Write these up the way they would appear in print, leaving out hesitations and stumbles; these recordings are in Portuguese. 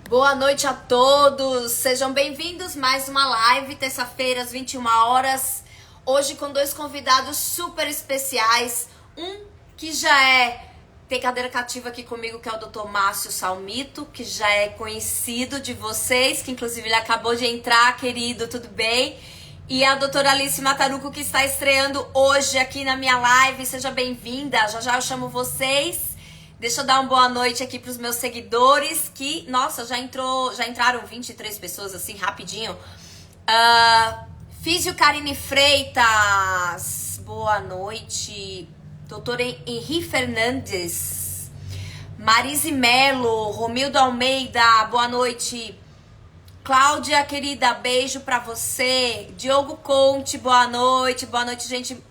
Boa noite a todos, sejam bem-vindos mais uma live, terça-feira às 21 horas. Hoje com dois convidados super especiais, um que tem cadeira cativa aqui comigo, que é o Dr. Márcio Salmito, que já é conhecido de vocês, que inclusive ele acabou de entrar, querido, tudo bem? E a doutora Alice Mataruco, que está estreando hoje aqui na minha live, seja bem-vinda, já eu chamo vocês. Deixa eu dar uma boa noite aqui para os meus seguidores, que, nossa, já entraram 23 pessoas, assim, rapidinho. Físio Karine Freitas, boa noite. Doutora Henri Fernandes. Marise Melo, Romildo Almeida, boa noite. Cláudia, querida, beijo pra você. Diogo Conte, boa noite, gente.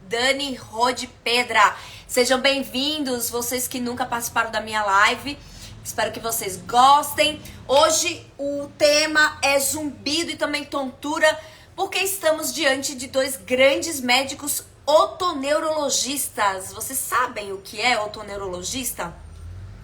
Dani Rode Pedra, sejam bem-vindos, vocês que nunca participaram da minha live. Espero que vocês gostem. Hoje o tema é zumbido e também tontura, porque estamos diante de dois grandes médicos otoneurologistas. Vocês sabem o que é otoneurologista?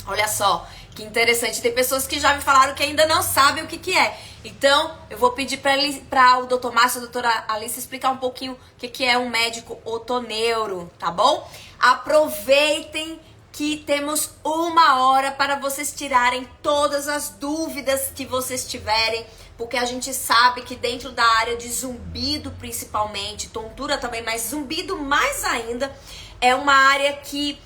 Olha só, que interessante. Tem pessoas que já me falaram que ainda não sabem o que é. Então, eu vou pedir para o Dr. Márcio e a doutora Alice explicar um pouquinho o que é um médico otoneuro, tá bom? Aproveitem que temos 1 hora para vocês tirarem todas as dúvidas que vocês tiverem, porque a gente sabe que dentro da área de zumbido, principalmente, tontura também, mas zumbido mais ainda, é uma área que...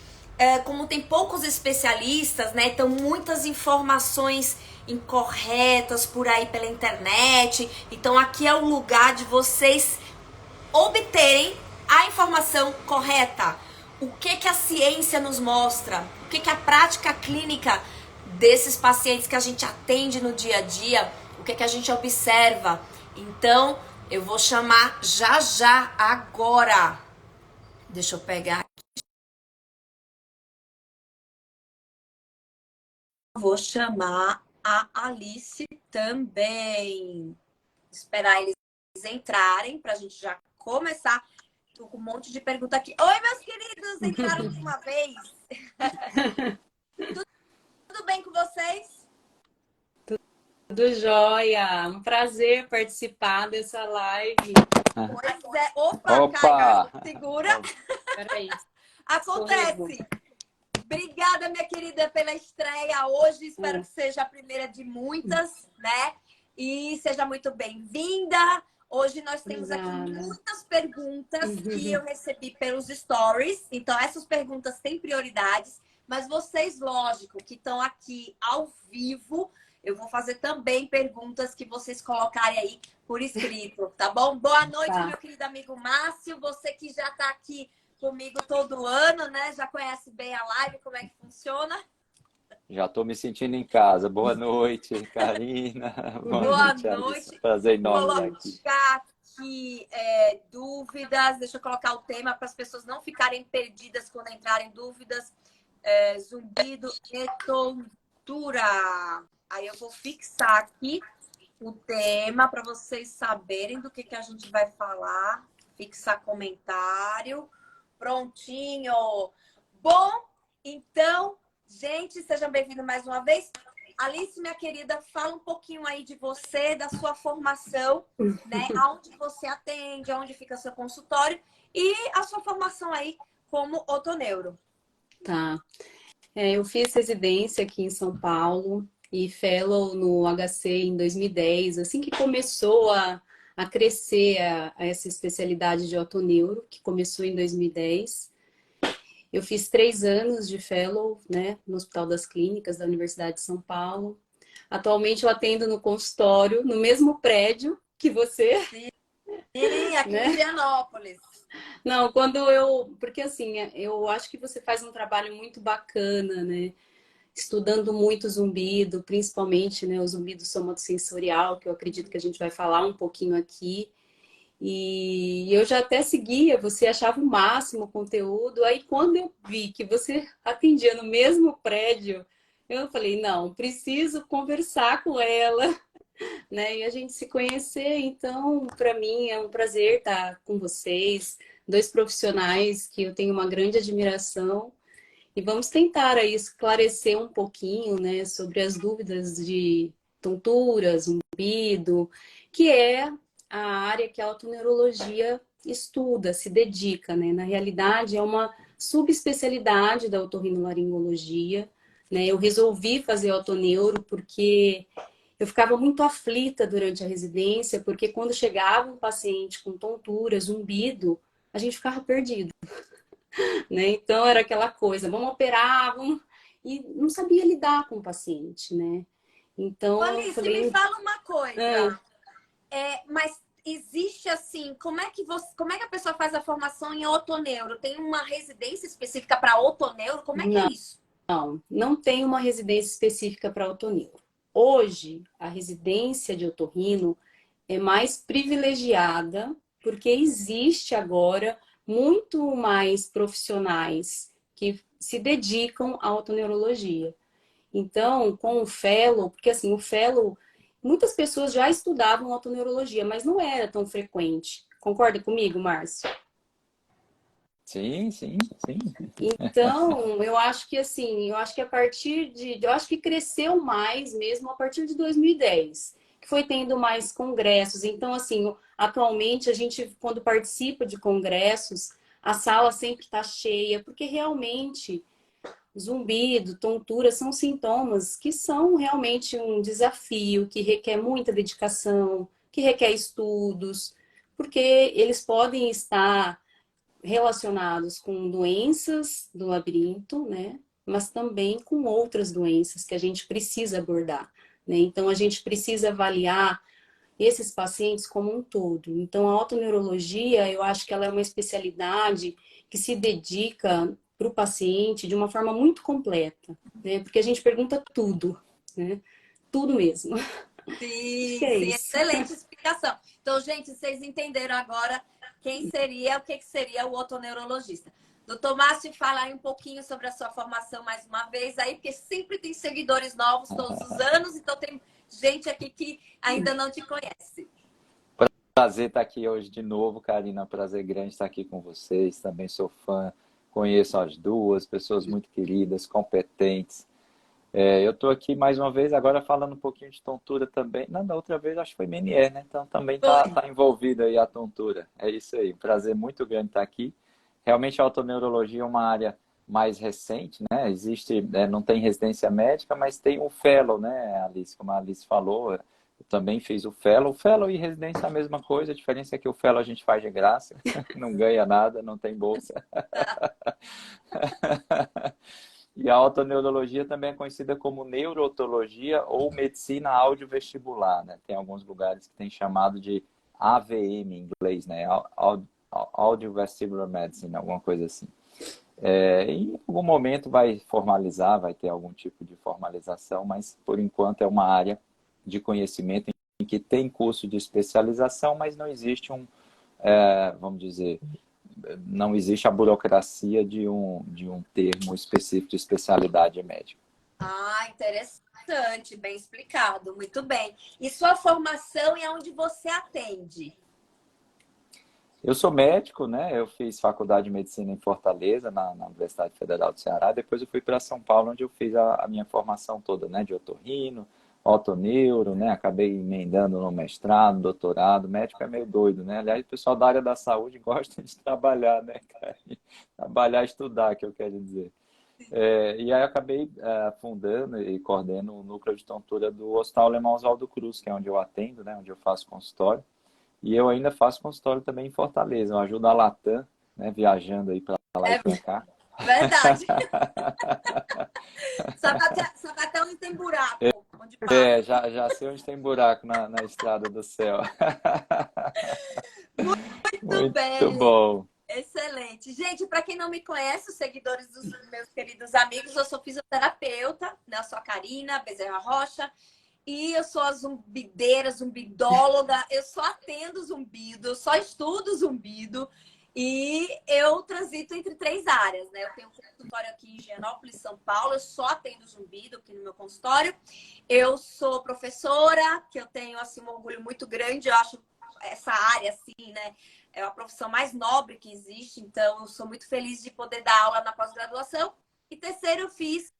como tem poucos especialistas, né? Então muitas informações incorretas por aí pela internet. Então aqui é o lugar de vocês obterem a informação correta. O que a ciência nos mostra? O que a prática clínica desses pacientes que a gente atende no dia a dia? O que a gente observa? Então eu vou chamar já agora. Deixa eu pegar. Vou chamar a Alice também. Esperar eles entrarem para a gente já começar. Tô com um monte de pergunta aqui. Oi, meus queridos! Entraram de uma vez. Tudo bem com vocês? Tudo jóia! Um prazer participar dessa live. Pois é. Opa! Cai, segura. Peraí. Acontece. Obrigada, minha querida, pela estreia hoje. Espero que seja a primeira de muitas, né? E seja muito bem-vinda. Hoje nós temos aqui muitas perguntas que eu recebi pelos stories. Então, essas perguntas têm prioridades. Mas vocês, lógico, que estão aqui ao vivo, eu vou fazer também perguntas que vocês colocarem aí por escrito, tá bom? Boa noite, meu querido amigo Márcio. Você que já está aqui comigo todo ano, né? Já conhece bem a live, como é que funciona? Já estou me sentindo em casa. Boa noite, Karina. Boa noite. Prazer enorme Vou colocar aqui dúvidas. Deixa eu colocar o tema para as pessoas não ficarem perdidas quando entrarem dúvidas. Zumbido e tontura. Aí eu vou fixar aqui o tema para vocês saberem do que a gente vai falar. Fixar comentário. Prontinho. Bom, então, gente, sejam bem-vindos mais uma vez. Alice, minha querida, fala um pouquinho aí de você, da sua formação, né? Aonde você atende, aonde fica seu consultório e a sua formação aí como otoneuro. Tá. Eu fiz residência aqui em São Paulo e fellow no HC em 2010, assim que começou a crescer essa especialidade de otoneuro, que começou em 2010. Eu fiz 3 anos de fellow, né, no Hospital das Clínicas da Universidade de São Paulo. Atualmente eu atendo no consultório, no mesmo prédio que você. Sim, aqui em Indianópolis. Não, porque assim, eu acho que você faz um trabalho muito bacana, né? Estudando muito zumbido, principalmente, né, o zumbido somatosensorial, que eu acredito que a gente vai falar um pouquinho aqui. E eu já até seguia, você achava o máximo o conteúdo. Aí quando eu vi que você atendia no mesmo prédio, eu falei, não, preciso conversar com ela, né? E a gente se conhecer. Então, para mim é um prazer estar com vocês, 2 profissionais que eu tenho uma grande admiração. E vamos tentar aí esclarecer um pouquinho, né, sobre as dúvidas de tonturas, zumbido, que é a área que a otoneurologia estuda, se dedica, né? Na realidade, é uma subespecialidade da otorrinolaringologia, né? Eu resolvi fazer otoneuro porque eu ficava muito aflita durante a residência, porque quando chegava um paciente com tontura, zumbido, a gente ficava perdido, né? Então era aquela coisa, vamos operar, vamos... e não sabia lidar com o paciente, né? Ô, Então eu Alice, me falei, fala uma ah, coisa. Mas existe assim, como é que a pessoa faz a formação em otoneuro? Tem uma residência específica para otoneuro? Como é que é não, isso? não tem uma residência específica para otorrino. Hoje, a residência de otorrino é mais privilegiada porque existe agora muito mais profissionais que se dedicam à otoneurologia. Então, com o fellow, porque assim, o fellow, muitas pessoas já estudavam otoneurologia, mas não era tão frequente. Concorda comigo, Márcio? Sim, sim, sim. Então, eu acho que assim, eu acho que cresceu mais mesmo a partir de 2010, que foi tendo mais congressos. Então, assim, atualmente a gente, quando participa de congressos, a sala sempre está cheia, porque realmente zumbido, tontura são sintomas que são realmente um desafio, que requer muita dedicação, que requer estudos, porque eles podem estar relacionados com doenças do labirinto, né? Mas também com outras doenças que a gente precisa abordar, né? Então, a gente precisa avaliar esses pacientes como um todo. Então, a otoneurologia, eu acho que ela é uma especialidade que se dedica para o paciente de uma forma muito completa, né? Porque a gente pergunta tudo, né? Tudo mesmo. Acho que Sim, é sim, isso. excelente explicação. Então, gente, vocês entenderam agora o que seria o otoneurologista. Doutor Márcio, fala aí um pouquinho sobre a sua formação mais uma vez aí, porque sempre tem seguidores novos todos os anos, então tem gente aqui que ainda não te conhece. Prazer estar aqui hoje de novo, Karina. Prazer grande estar aqui com vocês. Também sou fã, conheço as duas, pessoas muito queridas, competentes. Eu estou aqui mais uma vez, agora falando um pouquinho de tontura também. Não, da outra vez acho que foi Menier, né? Então também Foi. tá envolvida aí a tontura. É isso aí. Prazer muito grande estar aqui. Realmente a otoneurologia é uma área mais recente, né? Existe, não tem residência médica, mas tem o fellow, né, Alice? Como a Alice falou, eu também fiz o fellow. O fellow e residência é a mesma coisa, a diferença é que o fellow a gente faz de graça, não ganha nada, não tem bolsa. E a otoneurologia também é conhecida como neurotologia ou medicina audiovestibular, né? Tem alguns lugares que tem chamado de AVM em inglês, né? Audiovestibular Medicine, alguma coisa assim. Em algum momento vai formalizar, vai ter algum tipo de formalização, mas por enquanto é uma área de conhecimento em que tem curso de especialização, mas não existe vamos dizer, não existe a burocracia de um termo específico de especialidade médica. Ah, interessante, bem explicado, muito bem. E sua formação e aonde você atende? Eu sou médico, né? Eu fiz faculdade de medicina em Fortaleza, na Universidade Federal do Ceará. Depois eu fui para São Paulo, onde eu fiz a minha formação toda, né? De otorrino, otoneuro, né? Acabei emendando no mestrado, doutorado. Médico é meio doido, né? Aliás, o pessoal da área da saúde gosta de trabalhar, né, cara? Trabalhar, estudar, que eu quero dizer. E aí eu acabei fundando e coordeno o núcleo de tontura do Hospital Alemão Oswaldo Cruz, que é onde eu atendo, né? Onde eu faço consultório. E eu ainda faço consultório também em Fortaleza. Eu ajudo a Latam, né, viajando aí para lá e É para cá. verdade. Sabatão não tem buraco onde passa. Já sei onde tem buraco na estrada do céu. Muito Muito bem. bom. Excelente. Gente, para quem não me conhece, os seguidores dos meus queridos amigos, eu sou fisioterapeuta, né? Eu sou a Karina Bezerra Rocha. E eu sou a zumbideira, zumbidóloga, eu só atendo zumbido, eu só estudo zumbido e eu transito entre três áreas, né? Eu tenho um consultório aqui em Higienópolis, São Paulo, eu só atendo zumbido aqui no meu consultório. Eu sou professora, que eu tenho, assim, um orgulho muito grande, eu acho essa área, assim, né? É a profissão mais nobre que existe, então eu sou muito feliz de poder dar aula na pós-graduação. E terceiro, eu fiz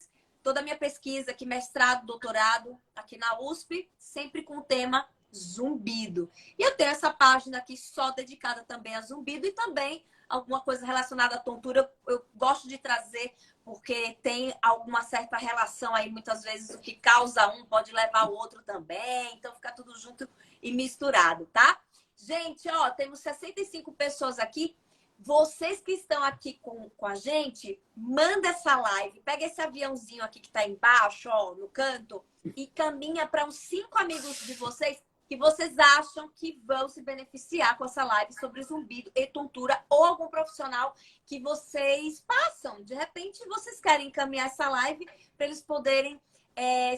toda a minha pesquisa aqui, mestrado, doutorado, aqui na USP, sempre com o tema zumbido. E eu tenho essa página aqui só dedicada também a zumbido e também alguma coisa relacionada à tontura. Eu gosto de trazer porque tem alguma certa relação aí, muitas vezes o que causa um pode levar o outro também, então fica tudo junto e misturado, tá? Gente, ó, temos 65 pessoas aqui. Vocês que estão aqui com a gente, manda essa live, pega esse aviãozinho aqui que tá embaixo, ó, no canto, e caminha para uns 5 amigos de vocês que vocês acham que vão se beneficiar com essa live sobre zumbido e tontura, ou algum profissional que vocês passam. De repente, vocês querem encaminhar essa live para eles poderem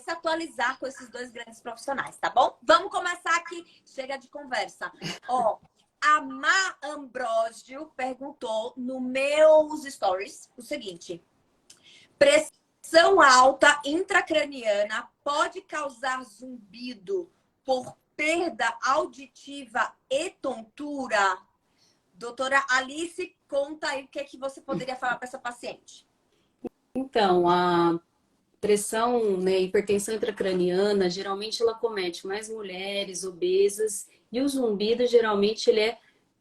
se atualizar com esses dois grandes profissionais, tá bom? Vamos começar aqui. Chega de conversa. Ó, a Má Ambrosio perguntou no meus stories o seguinte: pressão alta intracraniana pode causar zumbido por perda auditiva e tontura? Doutora Alice, conta aí o que, é que você poderia falar para essa paciente. Então, a pressão, né, hipertensão intracraniana, geralmente ela comete mais mulheres obesas e o zumbido, geralmente, ele é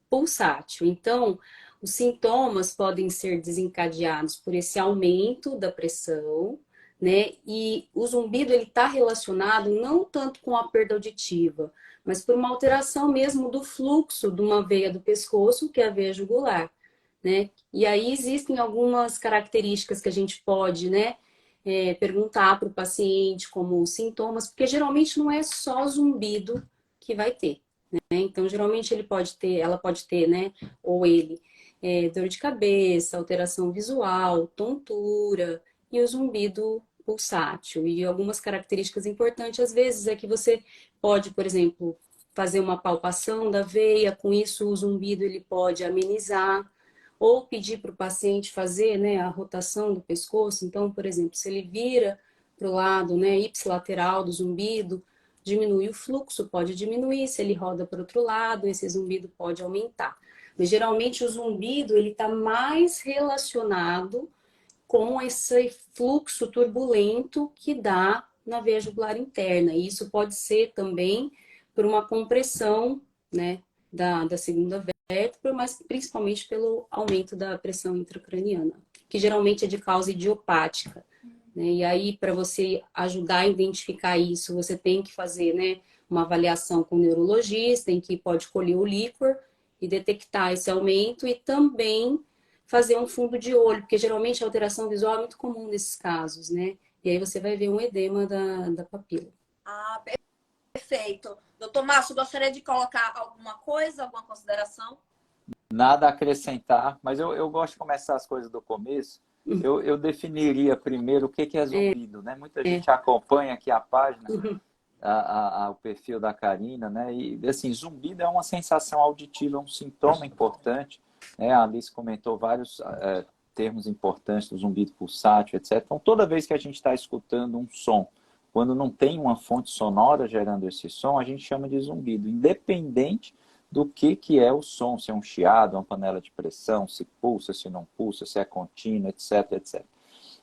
pulsátil. Então, os sintomas podem ser desencadeados por esse aumento da pressão, né? E o zumbido, ele está relacionado não tanto com a perda auditiva, mas por uma alteração mesmo do fluxo de uma veia do pescoço, que é a veia jugular, né? E aí existem algumas características que a gente pode, né, perguntar para o paciente como sintomas, porque geralmente não é só zumbido que vai ter, né? Então, geralmente ela pode ter, né, ou ele, dor de cabeça, alteração visual, tontura e o zumbido pulsátil. E algumas características importantes, às vezes, é que você pode, por exemplo, fazer uma palpação da veia, com isso o zumbido ele pode amenizar, ou pedir para o paciente fazer, né, a rotação do pescoço. Então, por exemplo, se ele vira para o lado, né, ipsilateral do zumbido, diminui o fluxo, pode diminuir. Se ele roda para o outro lado, esse zumbido pode aumentar. Mas geralmente o zumbido ele está mais relacionado com esse fluxo turbulento que dá na veia jugular interna. E isso pode ser também por uma compressão, né, da segunda vértebra, mas principalmente pelo aumento da pressão intracraniana, que geralmente é de causa idiopática, né? E aí, para você ajudar a identificar isso, você tem que fazer, né, uma avaliação com o neurologista, em que pode colher o líquor e detectar esse aumento, e também fazer um fundo de olho, porque geralmente a alteração visual é muito comum nesses casos, né? E aí você vai ver um edema da papila. Ah, perfeito. Doutor Márcio, gostaria de colocar alguma coisa, alguma consideração? Nada a acrescentar, mas eu gosto de começar as coisas do começo. Eu definiria primeiro o que é zumbido, né? Muita gente acompanha aqui a página, o perfil da Karina, né? E assim, zumbido é uma sensação auditiva, é um sintoma importante, né? A Alice comentou vários termos importantes do zumbido pulsátil, etc. Então, toda vez que a gente está escutando um som, quando não tem uma fonte sonora gerando esse som, a gente chama de zumbido, independente do que é o som, se é um chiado, uma panela de pressão, se pulsa, se não pulsa, se é contínuo, etc, etc.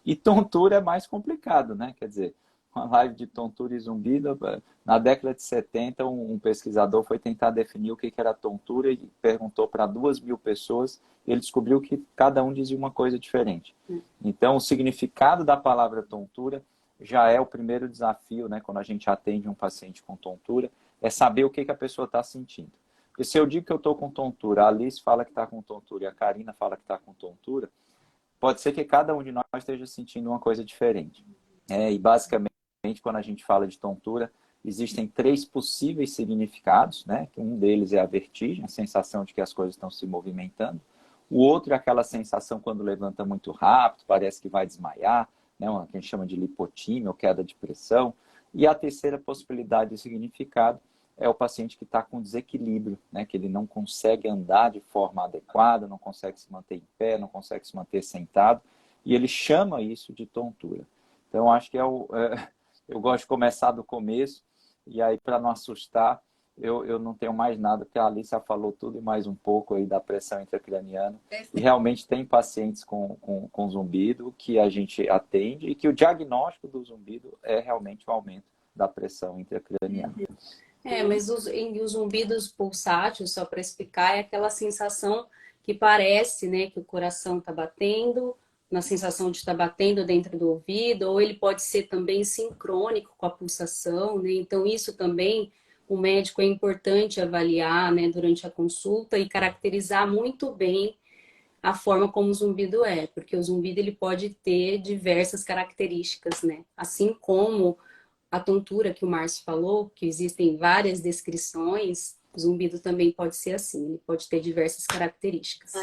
E tontura é mais complicado, né? Quer dizer, uma live de tontura e zumbido, na década de 70, um pesquisador foi tentar definir o que era tontura e perguntou para 2.000 pessoas, e ele descobriu que cada um dizia uma coisa diferente. Então, o significado da palavra tontura já é o primeiro desafio, né? Quando a gente atende um paciente com tontura, é saber o que a pessoa está sentindo. Porque se eu digo que eu estou com tontura, a Alice fala que está com tontura e a Karina fala que está com tontura, pode ser que cada um de nós esteja sentindo uma coisa diferente. E basicamente, quando a gente fala de tontura, existem 3 possíveis significados, né? Um deles é a vertigem, a sensação de que as coisas estão se movimentando. O outro é aquela sensação quando levanta muito rápido, parece que vai desmaiar, né? O que a gente chama de lipotímia ou queda de pressão. E a terceira possibilidade de significado é o paciente que está com desequilíbrio, né? Que ele não consegue andar de forma adequada, não consegue se manter em pé, não consegue se manter sentado, e ele chama isso de tontura. Então, acho que eu gosto de começar do começo, e aí, para não assustar, eu não tenho mais nada, porque a Alicia falou tudo e mais um pouco aí da pressão intracraniana. E realmente tem pacientes com zumbido que a gente atende e que o diagnóstico do zumbido é realmente o aumento da pressão intracraniana. Mas os zumbidos pulsáteis, só para explicar, é aquela sensação que parece, né, que o coração está batendo, na sensação de estar batendo dentro do ouvido, ou ele pode ser também sincrônico com a pulsação, né? Então isso também o médico é importante avaliar, né, durante a consulta e caracterizar muito bem a forma como o zumbido é, porque o zumbido ele pode ter diversas características, né? Assim como a tontura que o Márcio falou, que existem várias descrições, o zumbido também pode ser assim, ele pode ter diversas características.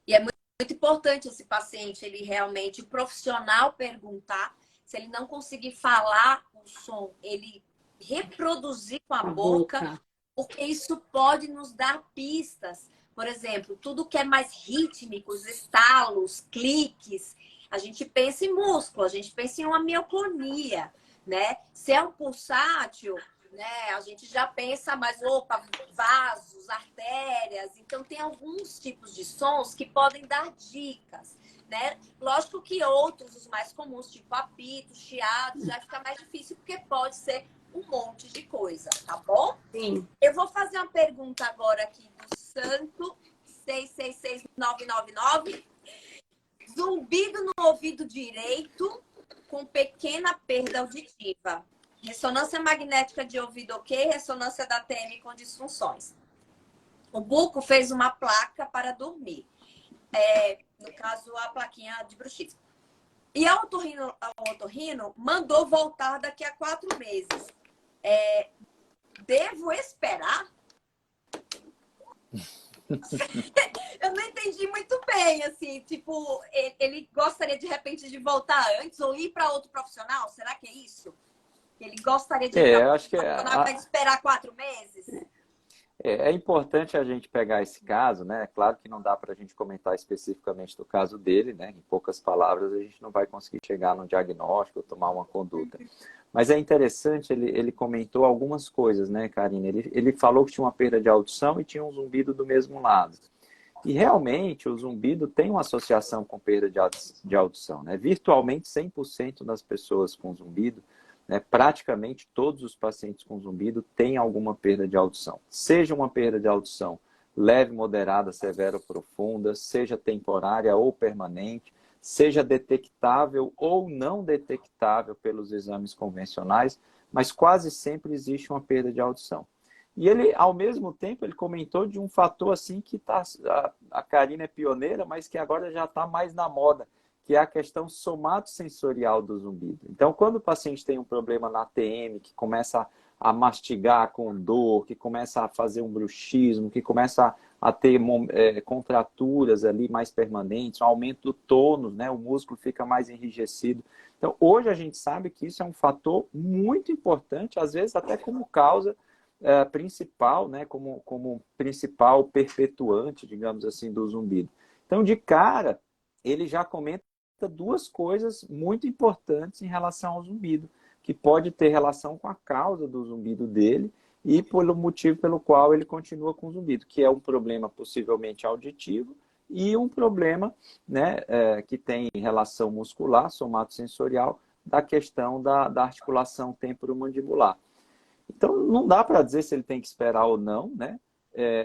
E é muito importante esse paciente, ele realmente, o profissional perguntar, se ele não conseguir falar o som, ele reproduzir com a boca, porque isso pode nos dar pistas. Por exemplo, tudo que é mais rítmico, os estalos, cliques, a gente pensa em músculo, a gente pensa em uma mioclonia, né? Se é um pulsátil, né, a gente já pensa mais, vasos, artérias. Então, tem alguns tipos de sons que podem dar dicas, né? Lógico que outros, os mais comuns, tipo apitos, chiados, já fica mais difícil, porque pode ser um monte de coisa, tá bom? Sim. Eu vou fazer uma pergunta agora aqui do Santo 666999. Zumbido no ouvido direito com pequena perda auditiva. Ressonância magnética de ouvido ok, ressonância da TM com disfunções. O Buco fez uma placa para dormir. No caso, a plaquinha de bruxismo. E a otorrino mandou voltar daqui a 4 meses. Devo esperar? Eu não entendi muito bem, assim, tipo, ele gostaria de repente de voltar antes ou ir para outro profissional? Será que é isso? Ele gostaria de ir para outro profissional para esperar 4 meses? É importante a gente pegar esse caso, né? Claro que não dá para a gente comentar especificamente do caso dele, né? Em poucas palavras, a gente não vai conseguir chegar no diagnóstico, tomar uma conduta. Mas é interessante, ele comentou algumas coisas, né, Karina? Ele falou que tinha uma perda de audição e tinha um zumbido do mesmo lado. E realmente o zumbido tem uma associação com perda de audição, né? Virtualmente 100% das pessoas com zumbido, né, praticamente todos os pacientes com zumbido têm alguma perda de audição. Seja uma perda de audição leve, moderada, severa ou profunda, seja temporária ou permanente, seja detectável ou não detectável pelos exames convencionais, mas quase sempre existe uma perda de audição. E ele, ao mesmo tempo, ele comentou de um fator assim que a Karina é pioneira, mas que agora já está mais na moda, que é a questão somatosensorial do zumbido. Então, quando o paciente tem um problema na TM, que começa a mastigar com dor, que começa a fazer um bruxismo, que começa a ter contraturas ali mais permanentes, um aumento do tônus, né? O músculo fica mais enrijecido. Então, hoje a gente sabe que isso é um fator muito importante, às vezes até como causa principal, né? Como principal perpetuante, digamos assim, do zumbido. Então, de cara, ele já comenta 2 coisas muito importantes em relação ao zumbido, que pode ter relação com a causa do zumbido dele e pelo motivo pelo qual ele continua com o zumbido, que é um problema possivelmente auditivo e um problema, né, que tem relação muscular, somatosensorial, da questão da articulação temporomandibular. Então, não dá para dizer se ele tem que esperar ou não, né?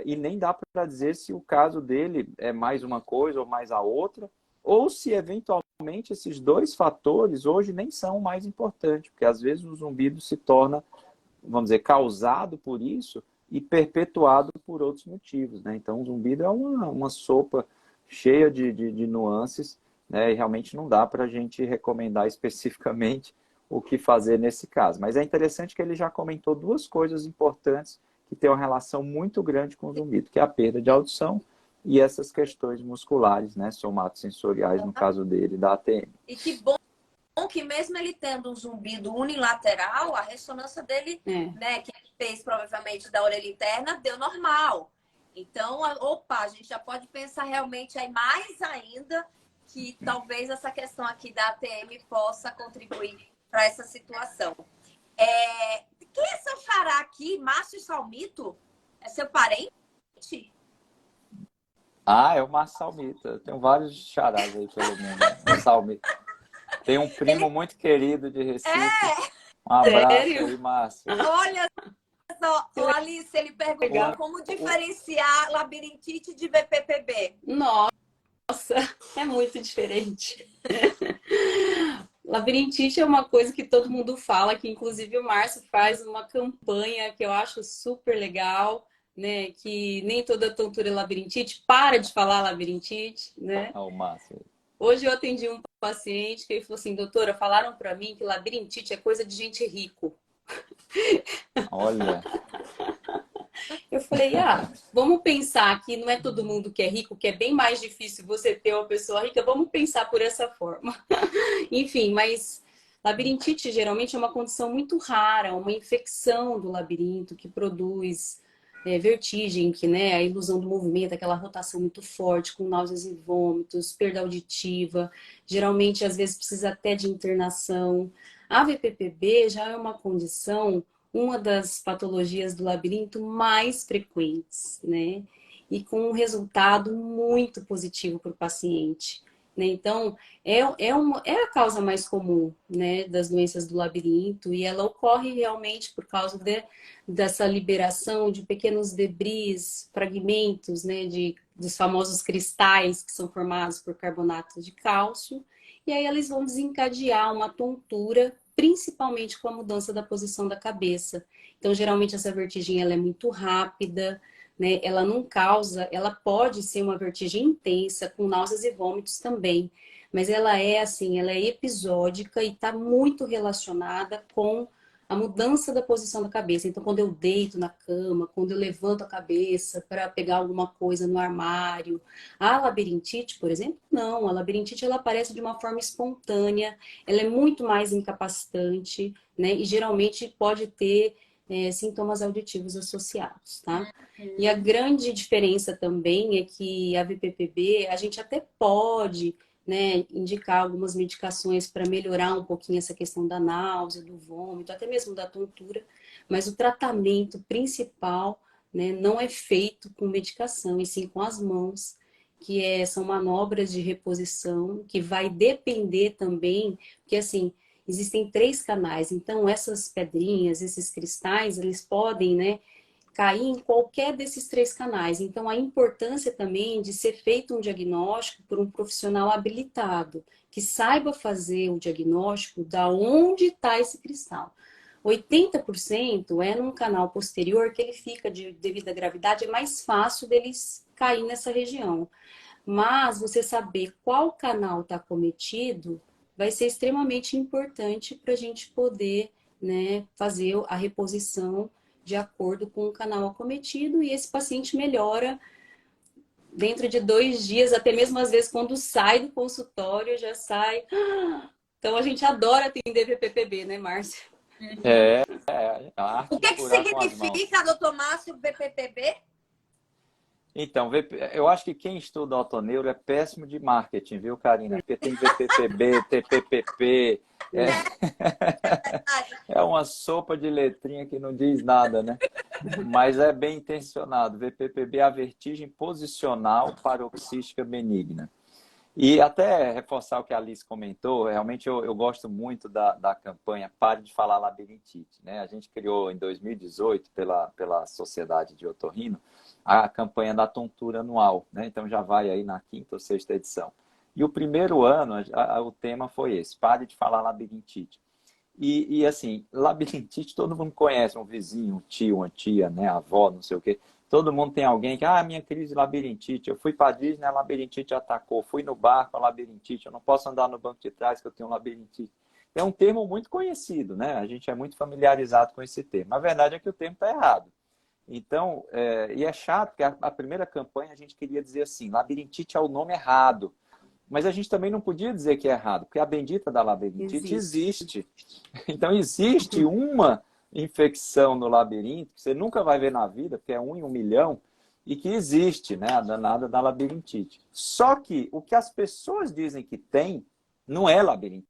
E nem dá para dizer se o caso dele é mais uma coisa ou mais a outra, ou se eventualmente esses 2 fatores hoje nem são o mais importantes, porque às vezes o zumbido se torna, vamos dizer, causado por isso e perpetuado por outros motivos, né? Então o zumbido é uma sopa cheia de nuances, né? E realmente não dá para a gente recomendar especificamente o que fazer nesse caso. Mas é interessante que ele já comentou 2 coisas importantes que têm uma relação muito grande com o zumbido, que é a perda de audição e essas questões musculares, né, somatosensoriais, no caso dele, da ATM. E que bom que mesmo ele tendo um zumbido unilateral, a ressonância dele, né, que ele fez provavelmente da orelha interna, deu normal. Então, a gente já pode pensar realmente aí mais ainda que talvez essa questão aqui da ATM possa contribuir para essa situação. Quem é seu xará aqui? aqui, Márcio Salmito, é seu parente? Ah, é o Márcio Salmito. Eu tenho vários xarás aí pelo mundo. O Salmito. Tem um primo muito querido de Recife. Um abraço Sério? aí, Márcio. Olha só, ô, Alice, ele perguntou Legal. como diferenciar labirintite de VPPB. Nossa, é muito diferente. Labirintite é uma coisa que todo mundo fala, que inclusive o Márcio faz uma campanha que eu acho super legal, né? Que nem toda tontura é labirintite, para de falar labirintite, né? Ah, o Márcio. Hoje eu atendi um paciente que ele falou assim, doutora, falaram para mim que labirintite é coisa de gente rico. Olha. Eu falei, vamos pensar que não é todo mundo que é rico, que é bem mais difícil você ter uma pessoa rica, vamos pensar por essa forma. Enfim, mas labirintite geralmente é uma condição muito rara, uma infecção do labirinto que produz vertigem, que, né, a ilusão do movimento, aquela rotação muito forte, com náuseas e vômitos, perda auditiva, geralmente às vezes precisa até de internação. A VPPB já é uma condição, uma das patologias do labirinto mais frequentes, né? E com um resultado muito positivo para o paciente, né? Então, é a causa mais comum, né, das doenças do labirinto e ela ocorre realmente por causa dessa liberação de pequenos debris, fragmentos, né, dos famosos cristais que são formados por carbonato de cálcio. E aí eles vão desencadear uma tontura, principalmente com a mudança da posição da cabeça. Então, geralmente, essa vertigem ela é muito rápida, né? Ela não causa, ela pode ser uma vertigem intensa, com náuseas e vômitos também. Mas ela é assim, ela é episódica e está muito relacionada com a mudança da posição da cabeça. Então, quando eu deito na cama, quando eu levanto a cabeça para pegar alguma coisa no armário. A labirintite, por exemplo, não. A labirintite, ela aparece de uma forma espontânea, ela é muito mais incapacitante, né? E geralmente pode ter sintomas auditivos associados, tá? E a grande diferença também é que a VPPB, a gente até pode, né, indicar algumas medicações para melhorar um pouquinho essa questão da náusea, do vômito, até mesmo da tontura, mas o tratamento principal, né, não é feito com medicação, e sim com as mãos, que são manobras de reposição, que vai depender também, porque assim, existem 3 canais, então essas pedrinhas, esses cristais, eles podem, né, cair em qualquer desses 3 canais. Então, a importância também de ser feito um diagnóstico por um profissional habilitado, que saiba fazer o diagnóstico da onde está esse cristal. 80% é num canal posterior que ele fica, devido à gravidade, é mais fácil deles cair nessa região. Mas você saber qual canal está cometido vai ser extremamente importante para a gente poder, né, fazer a reposição de acordo com o canal acometido, e esse paciente melhora dentro de 2 dias, até mesmo às vezes quando sai do consultório, já sai. Então a gente adora atender VPPB, né, Márcia? A arte O de que curar com as mãos. significa, doutor Márcio, VPPB? Então, eu acho que quem estuda otoneuro é péssimo de marketing, viu, Karina? Porque tem VPPB, TPPP, é uma sopa de letrinha que não diz nada, né? Mas é bem intencionado. VPPB é a vertigem posicional paroxística benigna. E até reforçar o que a Alice comentou, realmente eu gosto muito da campanha Pare de Falar Labirintite, né? A gente criou em 2018, pela Sociedade de Otorrino, a campanha da tontura anual, né? Então já vai aí na 5ª ou 6ª edição. E o primeiro ano, o tema foi esse, Pare de Falar Labirintite. E assim, labirintite todo mundo conhece, um vizinho, um tio, uma tia, né? A avó, não sei o quê. Todo mundo tem alguém que, minha crise de labirintite, eu fui para Disney, a labirintite atacou, fui no barco, a labirintite, eu não posso andar no banco de trás que eu tenho labirintite. É um termo muito conhecido, né? A gente é muito familiarizado com esse termo. A verdade é que o termo está errado. Então, e é chato, porque a primeira campanha a gente queria dizer assim, labirintite é o nome errado. Mas a gente também não podia dizer que é errado, porque a bendita da labirintite existe. Então, existe uma infecção no labirinto, que você nunca vai ver na vida, porque é 1 em 1 milhão, e que existe, né, a danada da labirintite. Só que o que as pessoas dizem que tem, não é labirintite,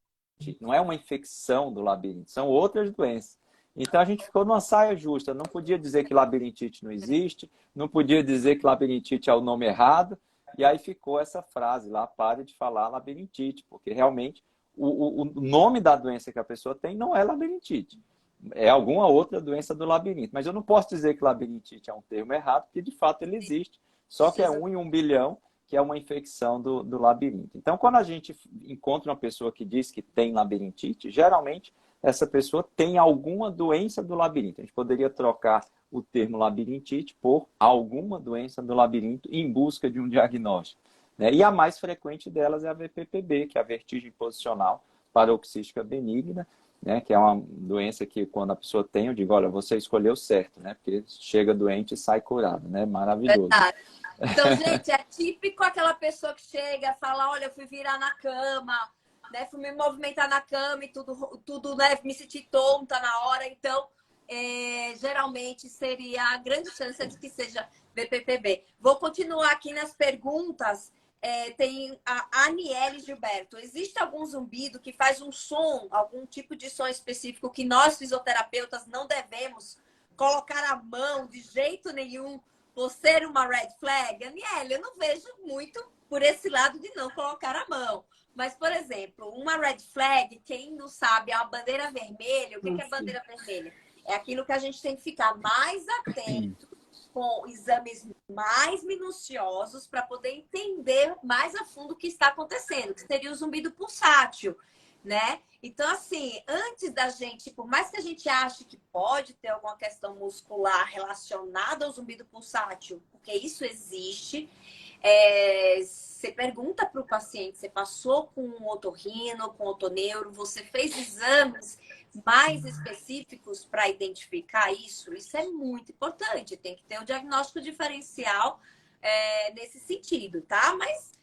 não é uma infecção do labirinto, são outras doenças. Então a gente ficou numa saia justa, não podia dizer que labirintite não existe, não podia dizer que labirintite é o nome errado, e aí ficou essa frase lá, pare de falar labirintite, porque realmente o nome da doença que a pessoa tem não é labirintite, é alguma outra doença do labirinto. Mas eu não posso dizer que labirintite é um termo errado, porque de fato ele existe, só que é 1 em 1 bilhão, que é uma infecção do labirinto. Então, quando a gente encontra uma pessoa que diz que tem labirintite, geralmente essa pessoa tem alguma doença do labirinto. A gente poderia trocar o termo labirintite por alguma doença do labirinto em busca de um diagnóstico, né? E a mais frequente delas é a VPPB, que é a vertigem posicional paroxística benigna, né? Que é uma doença que quando a pessoa tem, eu digo, olha, você escolheu certo, né? Porque chega doente e sai curado, né? Maravilhoso. Verdade. Então, gente, é típico aquela pessoa que chega e fala, olha, eu fui virar na cama, né? Fui me movimentar na cama e tudo, né? Me senti tonta na hora. Então, geralmente seria a grande chance de que seja VPPB. Vou continuar aqui nas perguntas. Tem a Aniele Gilberto. Existe algum zumbido que faz um som, algum tipo de som específico que nós, fisioterapeutas, não devemos colocar a mão de jeito nenhum por ser uma red flag? Aniele, eu não vejo muito por esse lado de não colocar a mão. Mas, por exemplo, uma red flag, quem não sabe, é uma bandeira vermelha. O que é bandeira vermelha? É aquilo que a gente tem que ficar mais atento, com exames mais minuciosos, para poder entender mais a fundo o que está acontecendo, que seria o zumbido pulsátil, né? Então, assim, antes da gente, por mais que a gente ache que pode ter alguma questão muscular relacionada ao zumbido pulsátil, porque isso existe, você pergunta para o paciente, você passou com um otorrino, com otoneuro, você fez exames mais específicos para identificar isso? Isso é muito importante, tem que ter o diagnóstico diferencial nesse sentido, tá? Mas,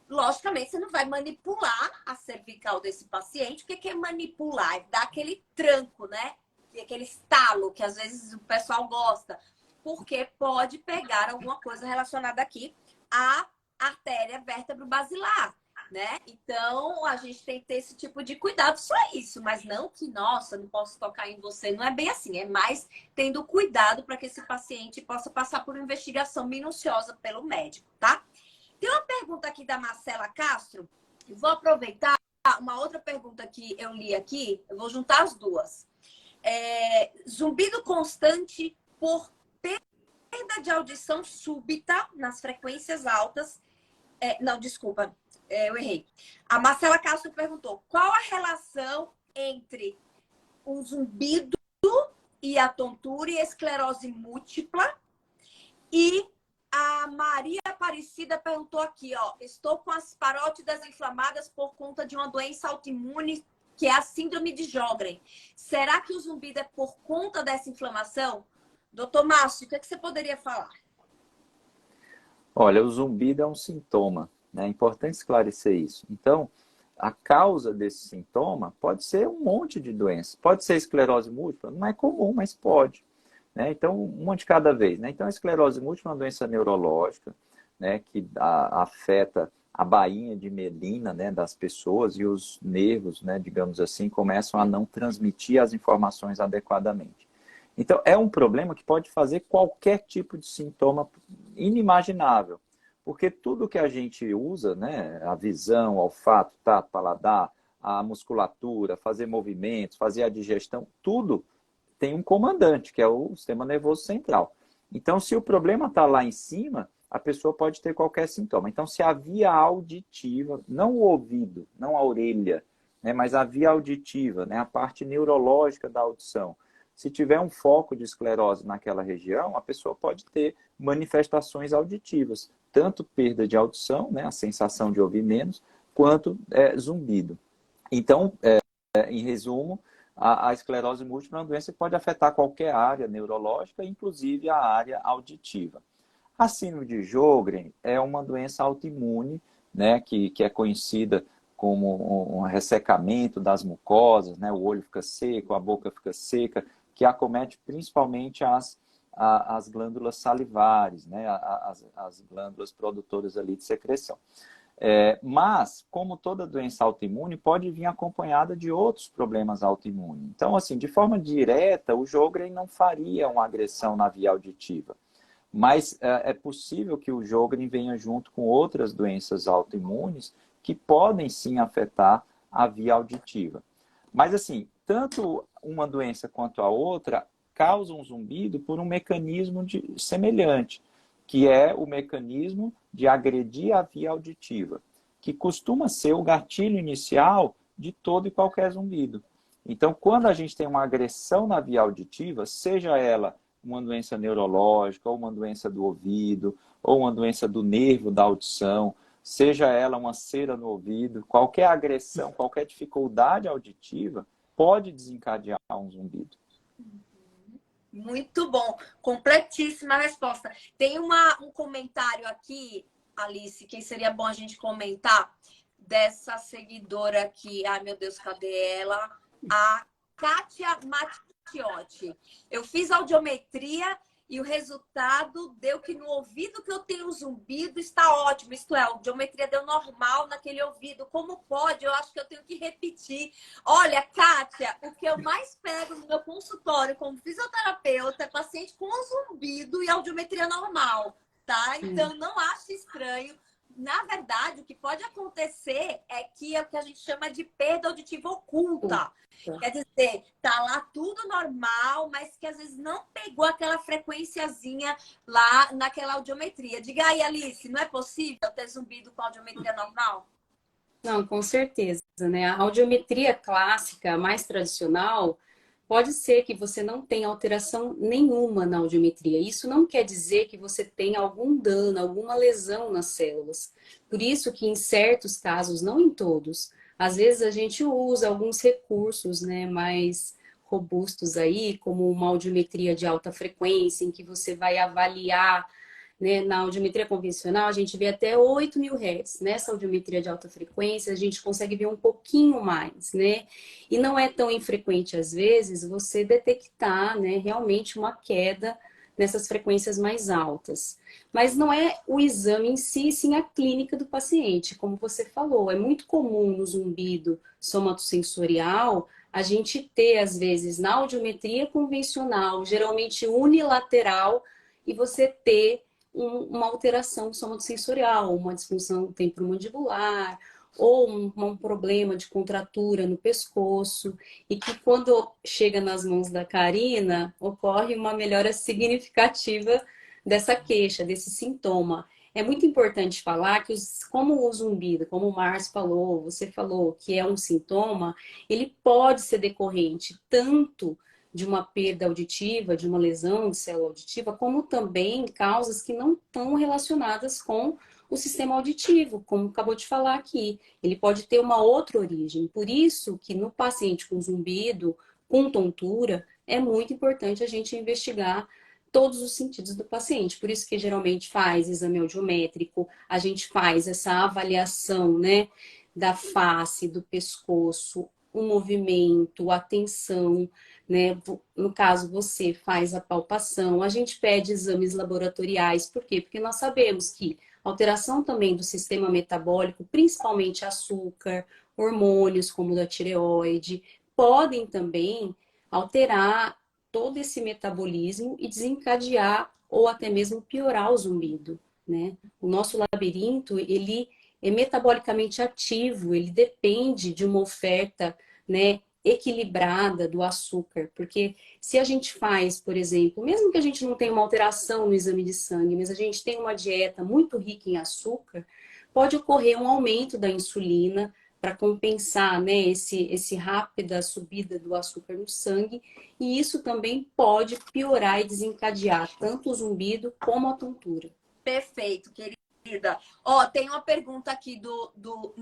logicamente, você não vai manipular a cervical desse paciente. O que é manipular? É dar aquele tranco, né? Aquele estalo que às vezes o pessoal gosta, porque pode pegar alguma coisa relacionada aqui à artéria vértebro-basilar, né? Então, a gente tem que ter esse tipo de cuidado, só isso. Mas não que, nossa, não posso tocar em você. Não é bem assim. É mais tendo cuidado para que esse paciente possa passar por uma investigação minuciosa pelo médico, tá? Tem uma pergunta aqui da Marcela Castro. Eu vou aproveitar uma outra pergunta que eu li aqui. Eu vou juntar as duas. Zumbido constante por perda de audição súbita nas frequências altas. Não, desculpa. Eu errei. A Marcela Castro perguntou: qual a relação entre o zumbido e a tontura e a esclerose múltipla? E a Maria Aparecida perguntou aqui, ó: estou com as parótidas inflamadas por conta de uma doença autoimune, que é a síndrome de Sjögren. Será que o zumbido é por conta dessa inflamação? Doutor Márcio, o que você poderia falar? Olha, o zumbido é um sintoma, né? É importante esclarecer isso. Então, a causa desse sintoma pode ser um monte de doenças. Pode ser esclerose múltipla, não é comum, mas pode, né? Então, uma de cada vez, né? Então, a esclerose múltipla é uma doença neurológica, né? Que afeta a bainha de mielina, né? Das pessoas, e os nervos, né? Digamos assim, começam a não transmitir as informações adequadamente. Então, é um problema que pode fazer qualquer tipo de sintoma inimaginável. Porque tudo que a gente usa, né, a visão, o olfato, tato, paladar, a musculatura, fazer movimentos, fazer a digestão, tudo tem um comandante, que é o sistema nervoso central. Então, se o problema está lá em cima, a pessoa pode ter qualquer sintoma. Então, se a via auditiva, não o ouvido, não a orelha, né, mas a via auditiva, né, a parte neurológica da audição, se tiver um foco de esclerose naquela região, a pessoa pode ter manifestações auditivas, tanto perda de audição, né, a sensação de ouvir menos, quanto zumbido. Então, em resumo, a esclerose múltipla é uma doença que pode afetar qualquer área neurológica, inclusive a área auditiva. A síndrome de Sjögren é uma doença autoimune, né, que é conhecida como um ressecamento das mucosas, né, o olho fica seco, a boca fica seca, que acomete principalmente as glândulas salivares, né, as glândulas produtoras ali de secreção. Mas, como toda doença autoimune, pode vir acompanhada de outros problemas autoimunes. Então, assim, de forma direta, o Sjögren não faria uma agressão na via auditiva. Mas é possível que o Sjögren venha junto com outras doenças autoimunes que podem sim afetar a via auditiva. Mas assim, tanto uma doença quanto a outra causam zumbido por um mecanismo semelhante, que é o mecanismo de agredir a via auditiva, que costuma ser o gatilho inicial de todo e qualquer zumbido. Então, quando a gente tem uma agressão na via auditiva, seja ela uma doença neurológica, ou uma doença do ouvido, ou uma doença do nervo da audição, seja ela uma cera no ouvido, qualquer agressão, qualquer dificuldade auditiva pode desencadear um zumbido. Muito bom, completíssima resposta. Tem um comentário aqui, Alice, que seria bom a gente comentar, dessa seguidora aqui. Ai, meu Deus, cadê ela? A Kátia Matiotti. Eu fiz audiometria e o resultado deu que no ouvido que eu tenho zumbido está ótimo. Isto é, a audiometria deu normal naquele ouvido. Como pode? Eu acho que eu tenho que repetir. Olha, Kátia, o que eu mais pego no meu consultório como fisioterapeuta é paciente com zumbido e audiometria normal, tá? Então, não ache estranho. Na verdade, o que pode acontecer é o que a gente chama de perda auditiva oculta. Quer dizer, tá lá tudo normal, mas que às vezes não pegou aquela frequenciazinha lá naquela audiometria. Diga aí, Alice, não é possível ter zumbido com audiometria normal? Não, com certeza, né? A audiometria clássica, mais tradicional, pode ser que você não tenha alteração nenhuma na audiometria. Isso não quer dizer que você tenha algum dano, alguma lesão nas células. Por isso que em certos casos, não em todos, às vezes a gente usa alguns recursos, né, mais robustos aí, como uma audiometria de alta frequência, em que você vai avaliar, né, na audiometria convencional, a gente vê até 8.000 Hz. Nessa audiometria de alta frequência, a gente consegue ver um pouquinho mais, né? E não é tão infrequente, às vezes, você detectar, né, realmente uma queda nessas frequências mais altas. Mas não é o exame em si, sim a clínica do paciente. Como você falou, é muito comum no zumbido somatosensorial a gente ter, às vezes, na audiometria convencional, geralmente unilateral, e você ter uma alteração somatosensorial, uma disfunção temporomandibular, ou um problema de contratura no pescoço, e que quando chega nas mãos da Karina, ocorre uma melhora significativa dessa queixa, desse sintoma. É muito importante falar que, como o zumbido, como o Márcio falou, você falou que é um sintoma, ele pode ser decorrente tanto de uma perda auditiva, de uma lesão de célula auditiva, como também causas que não estão relacionadas com o sistema auditivo, como acabou de falar aqui. Ele pode ter uma outra origem. Por isso que no paciente com zumbido, com tontura, é muito importante a gente investigar todos os sentidos do paciente. Por isso que geralmente faz exame audiométrico, a gente faz essa avaliação, né, da face, do pescoço, o movimento, a tensão, né? No caso, você faz a palpação, a gente pede exames laboratoriais, por quê? Porque nós sabemos que alteração também do sistema metabólico, principalmente açúcar, hormônios como o da tireoide, podem também alterar todo esse metabolismo e desencadear ou até mesmo piorar o zumbido, né? O nosso labirinto, ele é metabolicamente ativo, ele depende de uma oferta, né, equilibrada do açúcar, porque se a gente faz, por exemplo, mesmo que a gente não tenha uma alteração no exame de sangue, mas a gente tem uma dieta muito rica em açúcar, pode ocorrer um aumento da insulina para compensar, né, esse rápida subida do açúcar no sangue, e isso também pode piorar e desencadear tanto o zumbido como a tontura. Perfeito, querida. Ó, tem uma pergunta aqui do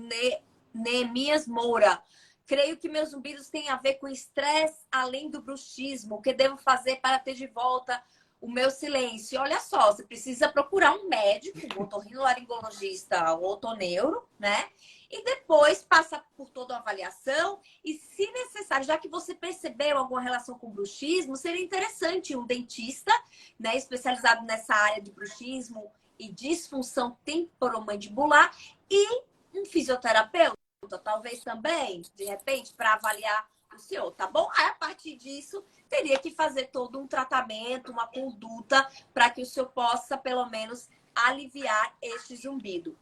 Neemias Moura. Creio que meus zumbidos têm a ver com estresse além do bruxismo. O que devo fazer para ter de volta o meu silêncio? Olha só, você precisa procurar um médico, um otorrinolaringologista ou otoneuro, né? E depois passa por toda a avaliação e, se necessário, já que você percebeu alguma relação com bruxismo, seria interessante um dentista, né, especializado nessa área de bruxismo e disfunção temporomandibular, e um fisioterapeuta, talvez também, de repente, para avaliar o senhor, tá bom? Aí, a partir disso, teria que fazer todo um tratamento, uma conduta, para que o senhor possa, pelo menos, aliviar este zumbido.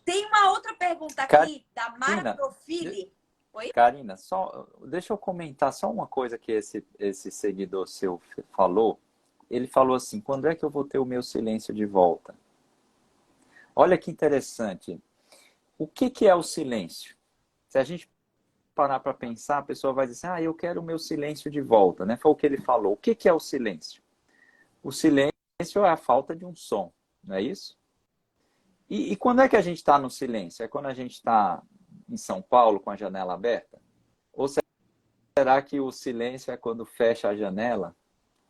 Tem uma outra pergunta aqui, da Mara Profili. Oi? Karina, só, deixa eu comentar só uma coisa que esse seguidor seu falou. Ele falou assim, quando é que eu vou ter o meu silêncio de volta? Olha que interessante. O que é o silêncio? Se a gente parar para pensar, a pessoa vai dizer, eu quero o meu silêncio de volta, né? Foi o que ele falou. O que é o silêncio? O silêncio é a falta de um som, não é isso? E quando é que a gente está no silêncio? É quando a gente está em São Paulo com a janela aberta? Ou será que o silêncio é quando fecha a janela?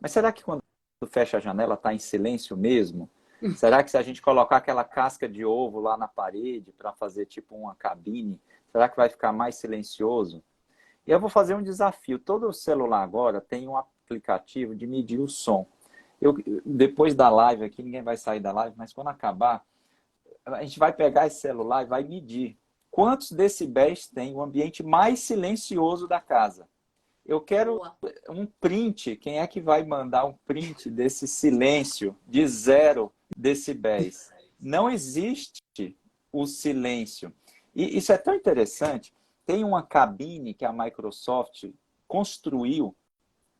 Mas será que quando fecha a janela está em silêncio mesmo? Será que se a gente colocar aquela casca de ovo lá na parede para fazer tipo uma cabine, será que vai ficar mais silencioso? E eu vou fazer um desafio. Todo celular agora tem um aplicativo de medir o som. Depois da live aqui, ninguém vai sair da live, mas quando acabar, a gente vai pegar esse celular e vai medir quantos decibéis tem o ambiente mais silencioso da casa. Eu quero um print. Quem é que vai mandar um print desse silêncio de 0 decibéis? Não existe o silêncio. E isso é tão interessante. Tem uma cabine que a Microsoft construiu,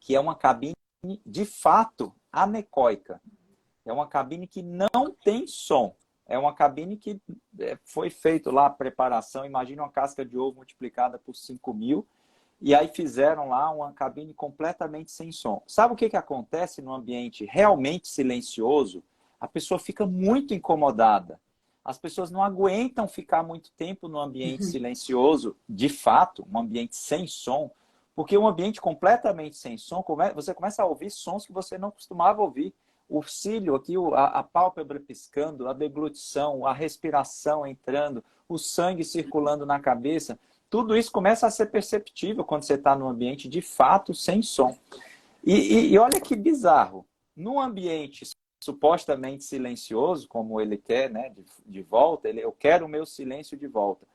que é uma cabine de fato anecoica. É uma cabine que não tem som. É uma cabine que foi feito lá a preparação. Imagina uma casca de ovo multiplicada por 5.000. E aí fizeram lá uma cabine completamente sem som. Sabe o que acontece no ambiente realmente silencioso? A pessoa fica muito incomodada. As pessoas não aguentam ficar muito tempo no ambiente silencioso, de fato, um ambiente sem som, porque um ambiente completamente sem som, você começa a ouvir sons que você não costumava ouvir. O cílio aqui, a pálpebra piscando, a deglutição, a respiração entrando, o sangue circulando na cabeça. Tudo isso começa a ser perceptível quando você está num ambiente de fato sem som. E olha que bizarro. Num ambiente supostamente silencioso, como ele quer, né, de volta, eu quero o meu silêncio de volta.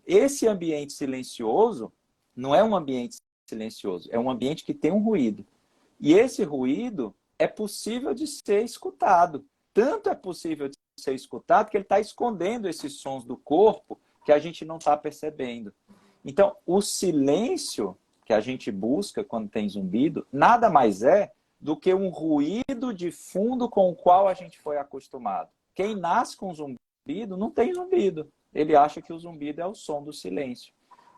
Esse ambiente silencioso não é um ambiente silencioso, é um ambiente que tem um ruído. E esse ruído é possível de ser escutado. Tanto é possível de ser escutado que ele está escondendo esses sons do corpo que a gente não está percebendo. Então, o silêncio que a gente busca quando tem zumbido, nada mais é do que um ruído de fundo com o qual a gente foi acostumado. Quem nasce com zumbido não tem zumbido. Ele acha que o zumbido é o som do silêncio.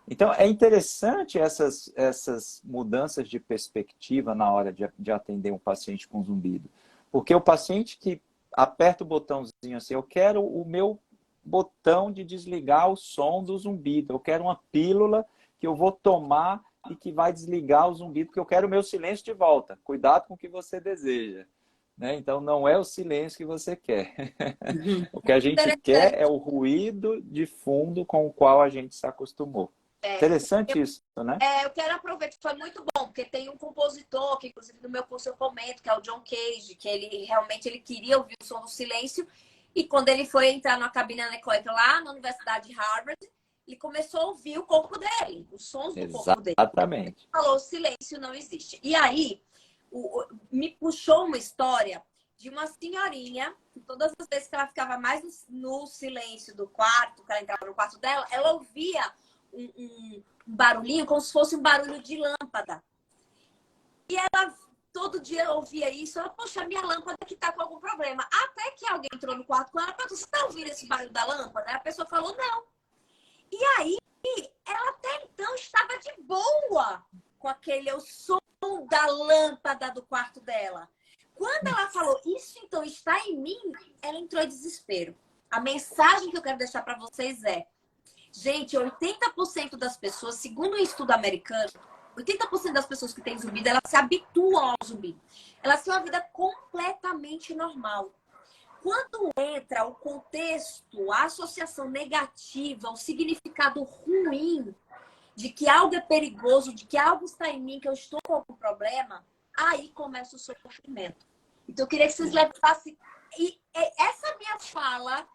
Então, é interessante essas mudanças de perspectiva na hora de atender um paciente com zumbido. Porque o paciente que aperta o botãozinho assim, eu quero o meu botão de desligar o som do zumbido. Eu quero uma pílula que eu vou tomar e que vai desligar o zumbido, porque eu quero o meu silêncio de volta. Cuidado com o que você deseja. Né? Então, não é o silêncio que você quer. O que a gente quer é o ruído de fundo com o qual a gente se acostumou. Interessante isso, né? Eu quero aproveitar, foi muito bom, porque tem um compositor, que inclusive no meu curso eu comento, que é o John Cage, que ele realmente queria ouvir o som do silêncio, e quando ele foi entrar na cabine anecoica lá na Universidade de Harvard, ele começou a ouvir o corpo dele, os sons do corpo dele. Exatamente. Ele falou, o silêncio não existe. E aí, me puxou uma história de uma senhorinha, que todas as vezes que ela ficava mais no silêncio do quarto, que ela entrava no quarto dela, ela ouvia um barulhinho, como se fosse um barulho de lâmpada. E ela todo dia ouvia isso. Ela, poxa, minha lâmpada que tá com algum problema. Até que alguém entrou no quarto com ela e perguntou, você tá ouvindo esse barulho da lâmpada? A pessoa falou, não. E aí, ela até então estava de boa com o som da lâmpada do quarto dela. Quando ela falou, isso então está em mim, ela entrou em desespero. A mensagem que eu quero deixar para vocês é, gente, 80% das pessoas, segundo um estudo americano, 80% das pessoas que têm zumbido, elas se habituam ao zumbido. Elas têm uma vida completamente normal. Quando entra o contexto, a associação negativa, o significado ruim de que algo é perigoso, de que algo está em mim, que eu estou com algum problema, aí começa o sofrimento. Então, eu queria que vocês levassem essa minha fala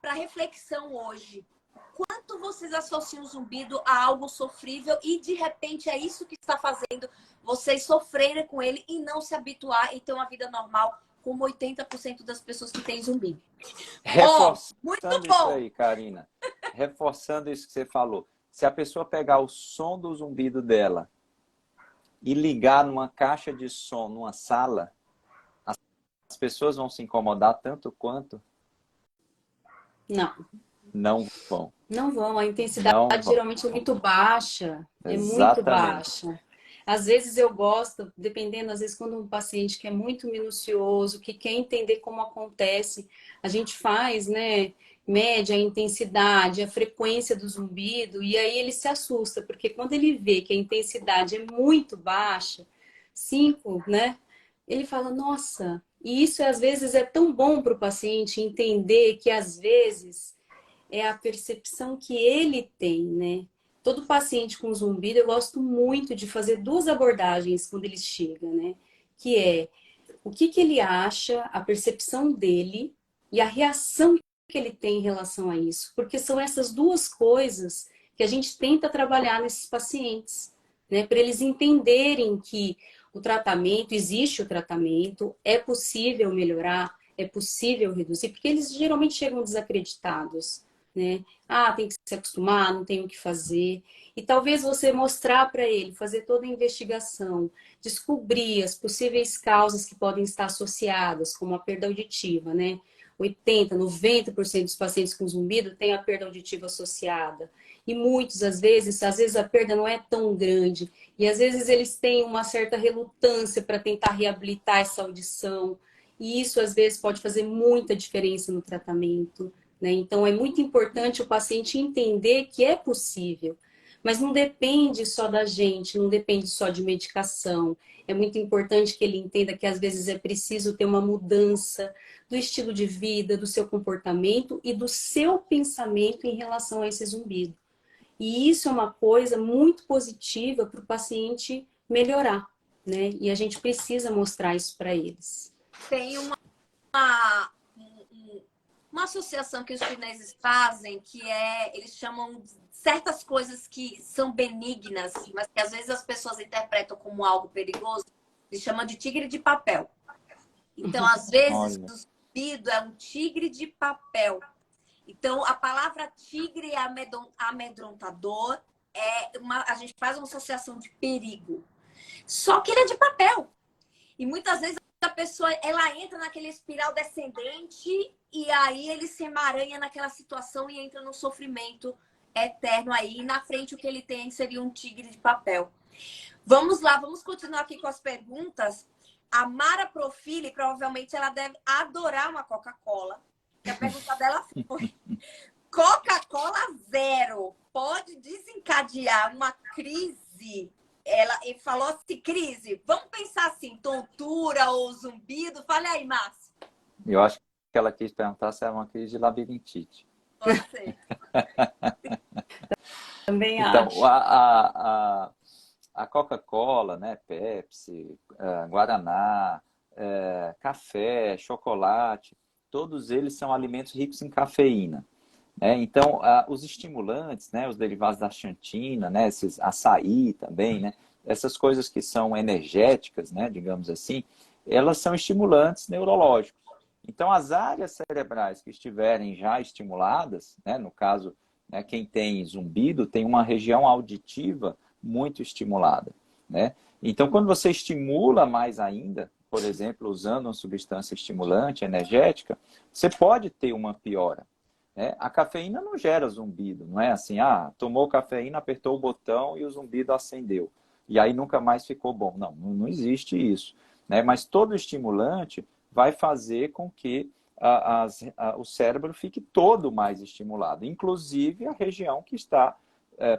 para reflexão hoje. Quanto quanto vocês associam o zumbido a algo sofrível e, de repente, é isso que está fazendo vocês sofrerem com ele e não se habituar e ter uma vida normal, como 80% das pessoas que têm zumbido. Reforçando Muito isso bom! aí, Karina. Reforçando isso que você falou. Se a pessoa pegar o som do zumbido dela e ligar numa caixa de som numa sala, as pessoas vão se incomodar tanto quanto? Não. Não vão. Não vão. A intensidade Não vão. geralmente é muito baixa. É muito Exatamente. baixa. Às vezes eu gosto, dependendo, às vezes quando um paciente que é muito minucioso, que quer entender como acontece, a gente faz, né, mede a intensidade, a frequência do zumbido, e aí ele se assusta, porque quando ele vê que a intensidade é muito baixa, 5, né, ele fala, nossa, e isso às vezes é tão bom para o paciente entender que às vezes é a percepção que ele tem, né? Todo paciente com zumbido, eu gosto muito de fazer 2 abordagens quando ele chega, né? Que é o que ele acha, a percepção dele e a reação que ele tem em relação a isso. Porque são essas 2 coisas que a gente tenta trabalhar nesses pacientes, né? Para eles entenderem que o tratamento, existe o tratamento, é possível melhorar, é possível reduzir, porque eles geralmente chegam desacreditados, né? Ah, tem que se acostumar, não tem o que fazer. E talvez você mostrar para ele, fazer toda a investigação, descobrir as possíveis causas que podem estar associadas, como a perda auditiva, né? 80, 90% dos pacientes com zumbido têm a perda auditiva associada. E muitos, às vezes a perda não é tão grande. E às vezes eles têm uma certa relutância para tentar reabilitar essa audição. E isso, às vezes, pode fazer muita diferença no tratamento, né? Então, é muito importante o paciente entender que é possível. Mas não depende só da gente, não depende só de medicação. É muito importante que ele entenda que às vezes é preciso ter uma mudança do estilo de vida, do seu comportamento e do seu pensamento em relação a esse zumbido. E isso é uma coisa muito positiva para o paciente melhorar, né? E a gente precisa mostrar isso para eles. Tem uma associação que os chineses fazem, que é, eles chamam certas coisas que são benignas, mas que às vezes as pessoas interpretam como algo perigoso, eles chamam de tigre de papel. Então, às vezes, o zumbido é um tigre de papel. Então, a palavra tigre amedrontador a gente faz uma associação de perigo. Só que ele é de papel. E muitas vezes a pessoa, ela entra naquele espiral descendente e aí ele se emaranha naquela situação e entra no sofrimento eterno aí. E na frente o que ele tem seria um tigre de papel. Vamos lá, vamos continuar aqui com as perguntas. A Mara Profili, provavelmente ela deve adorar uma Coca-Cola. E a pergunta dela foi: Coca-Cola zero pode desencadear uma crise? Ela falou assim, crise, vamos pensar assim, tontura ou zumbido? Fale aí, Márcio. Eu acho que ela quis perguntar se é uma crise de labirintite. Pode ser. Também então, acho. A Coca-Cola, né, Pepsi, Guaraná, café, chocolate, todos eles são alimentos ricos em cafeína. Né? Então, os estimulantes, né, os derivados da xantina, né, esses açaí também, né, essas coisas que são energéticas, né, digamos assim, elas são estimulantes neurológicos. Então, as áreas cerebrais que estiverem já estimuladas, né, no caso, né, quem tem zumbido tem uma região auditiva muito estimulada. Né? Então, quando você estimula mais ainda, por exemplo, usando uma substância estimulante, energética, você pode ter uma piora. Né? A cafeína não gera zumbido, não é assim, tomou cafeína, apertou o botão e o zumbido acendeu. E aí nunca mais ficou bom. Não existe isso. Né? Mas todo estimulante vai fazer com que o cérebro fique todo mais estimulado, inclusive a região que está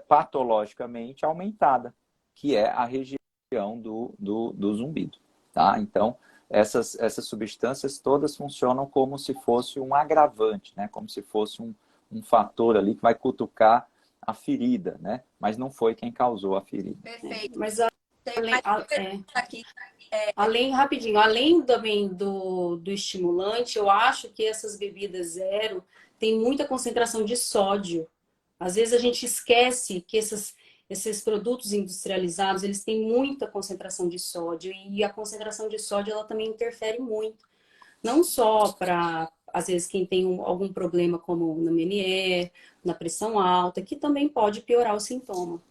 patologicamente aumentada, que é a região do zumbido. Tá? Então, essas substâncias todas funcionam como se fosse um agravante, né? Como se fosse um fator ali que vai cutucar a ferida, né? Mas não foi quem causou a ferida. Perfeito. Mas rapidinho, além também do estimulante, eu acho que essas bebidas zero têm muita concentração de sódio. Às vezes a gente esquece que esses produtos industrializados, eles têm muita concentração de sódio e a concentração de sódio ela também interfere muito. Não só para, às vezes, quem tem algum problema como na Meniere, na pressão alta, que também pode piorar o sintoma.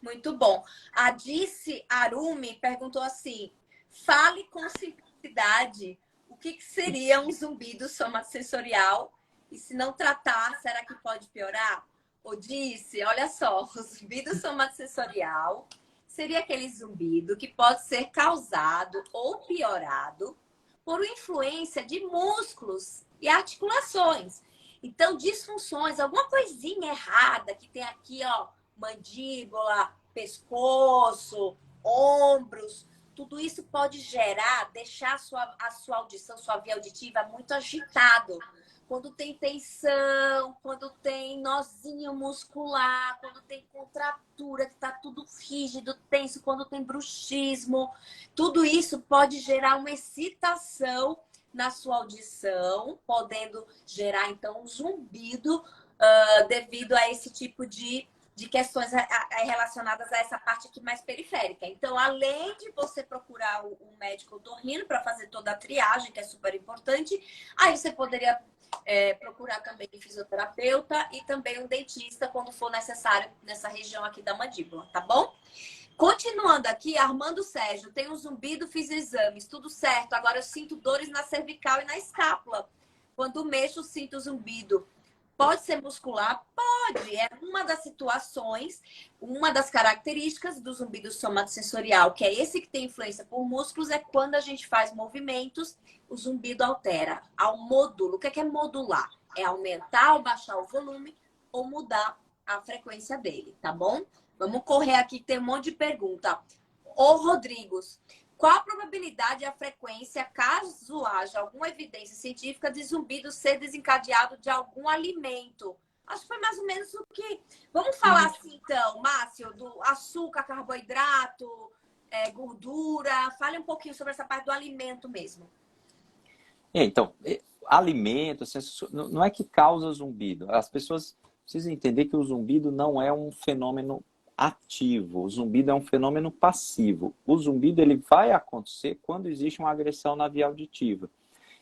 Muito bom. A Dice Arumi perguntou assim: fale com simplicidade o que seria um zumbido somatosensorial e se não tratar, será que pode piorar? Ou Dice, olha só, o zumbido somatosensorial seria aquele zumbido que pode ser causado ou piorado por influência de músculos e articulações. Então, disfunções, alguma coisinha errada que tem aqui, ó, mandíbula, pescoço, ombros, tudo isso pode gerar, deixar a sua audição, sua via auditiva muito agitado. Quando tem tensão, quando tem nozinho muscular, quando tem contratura, que tá tudo rígido, tenso, quando tem bruxismo, tudo isso pode gerar uma excitação na sua audição, podendo gerar, então, um zumbido devido a esse tipo de questões relacionadas a essa parte aqui mais periférica. Então, além de você procurar um médico otorrino para fazer toda a triagem, que é super importante, aí você poderia procurar também um fisioterapeuta e também um dentista quando for necessário nessa região aqui da mandíbula, tá bom? Continuando aqui, Armando Sérgio, tem um zumbido, fiz exames, tudo certo. Agora eu sinto dores na cervical e na escápula. Quando mexo, sinto zumbido. Pode ser muscular? Pode. É uma das situações, uma das características do zumbido somatosensorial, que é esse que tem influência por músculos, é quando a gente faz movimentos, o zumbido altera ao módulo. O que é modular? É aumentar ou baixar o volume ou mudar a frequência dele, tá bom? Vamos correr aqui, que tem um monte de pergunta. Ô, Rodrigos, qual a probabilidade e a frequência, caso haja alguma evidência científica de zumbido ser desencadeado de algum alimento? Acho que foi mais ou menos o que... Vamos falar assim, então, Márcio, do açúcar, carboidrato, gordura. Fale um pouquinho sobre essa parte do alimento mesmo. Então, alimento, não é que causa zumbido. As pessoas precisam entender que o zumbido não é um fenômeno ativo, o zumbido é um fenômeno passivo. O zumbido ele vai acontecer quando existe uma agressão na via auditiva.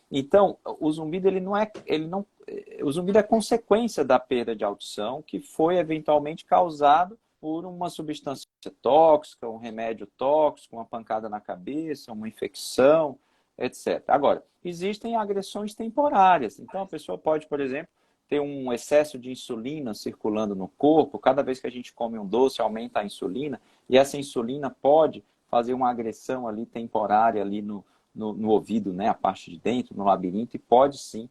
Então, o zumbido o zumbido é consequência da perda de audição que foi eventualmente causado por uma substância tóxica, um remédio tóxico, uma pancada na cabeça, uma infecção, etc. Agora, existem agressões temporárias. Então, a pessoa pode, por exemplo, ter um excesso de insulina circulando no corpo. Cada vez que a gente come um doce, aumenta a insulina. E essa insulina pode fazer uma agressão ali temporária ali no ouvido, né? A parte de dentro, no labirinto. E pode sim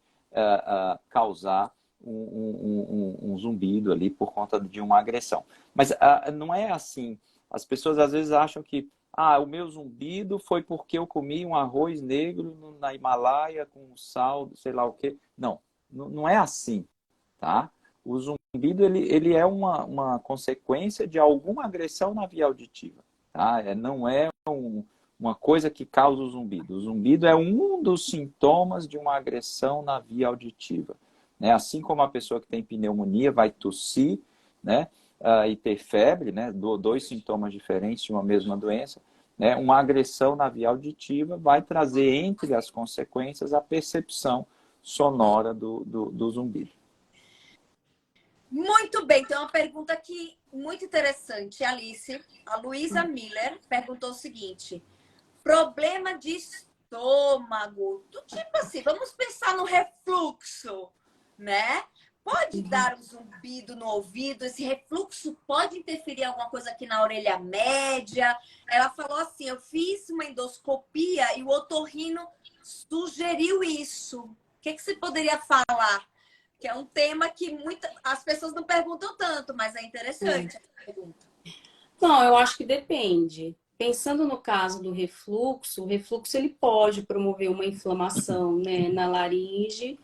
causar um zumbido ali por conta de uma agressão. Mas não é assim. As pessoas às vezes acham que o meu zumbido foi porque eu comi um arroz negro na Himalaia com sal, sei lá o quê. Não é assim, tá? O zumbido, ele é uma consequência de alguma agressão na via auditiva, tá? Não é uma coisa que causa o zumbido. O zumbido é um dos sintomas de uma agressão na via auditiva, né? Assim como a pessoa que tem pneumonia vai tossir, né? E ter febre, né? Dois sintomas diferentes de uma mesma doença, né? Uma agressão na via auditiva vai trazer entre as consequências a percepção sonora do zumbido. Muito bem, tem uma pergunta aqui muito interessante, Alice. A Luísa Miller perguntou o seguinte: problema de estômago, do tipo assim, vamos pensar no refluxo, né? Pode dar um zumbido no ouvido, esse refluxo pode interferir em alguma coisa aqui na orelha média. Ela falou assim, eu fiz uma endoscopia e o otorrino sugeriu isso. O que você poderia falar? Que é um tema que as pessoas não perguntam tanto, mas é interessante essa pergunta. Não, eu acho que depende. Pensando no caso do refluxo, o refluxo ele pode promover uma inflamação, né, na laringe,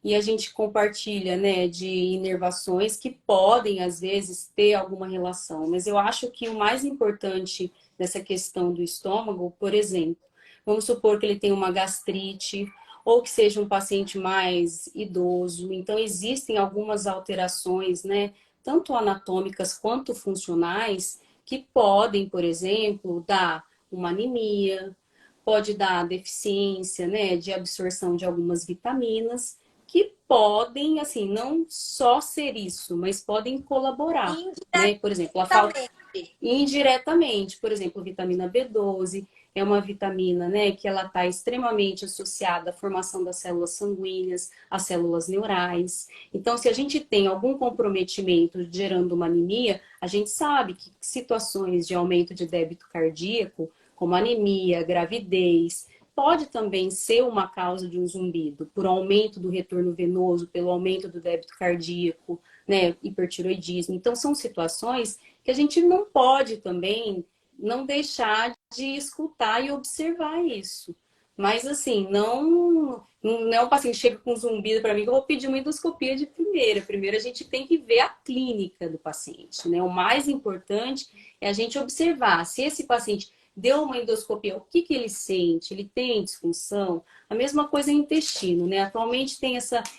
e a gente compartilha, né, de inervações que podem, às vezes, ter alguma relação. Mas eu acho que o mais importante nessa questão do estômago, por exemplo, vamos supor que ele tem uma gastrite, ou que seja um paciente mais idoso. Então, existem algumas alterações, né, tanto anatômicas quanto funcionais, que podem, por exemplo, dar uma anemia, pode dar deficiência, né, de absorção de algumas vitaminas, que podem, assim, não só ser isso, mas podem colaborar, né? Por exemplo, a falta Indiretamente. indiretamente, por exemplo, vitamina B12 é uma vitamina, né, que ela está extremamente associada à formação das células sanguíneas, às células neurais. Então, se a gente tem algum comprometimento gerando uma anemia, a gente sabe que situações de aumento de débito cardíaco, como anemia, gravidez, pode também ser uma causa de um zumbido, por aumento do retorno venoso, pelo aumento do débito cardíaco, né, hipertiroidismo. Então, são situações que a gente não pode também não deixar de escutar e observar isso. Mas, assim, não é um paciente que chega com zumbido para mim que eu vou pedir uma endoscopia de primeira. Primeiro, a gente tem que ver a clínica do paciente, né? O mais importante é a gente observar se esse paciente deu uma endoscopia, o que ele sente? Ele tem disfunção? A mesma coisa em intestino, né? Atualmente tem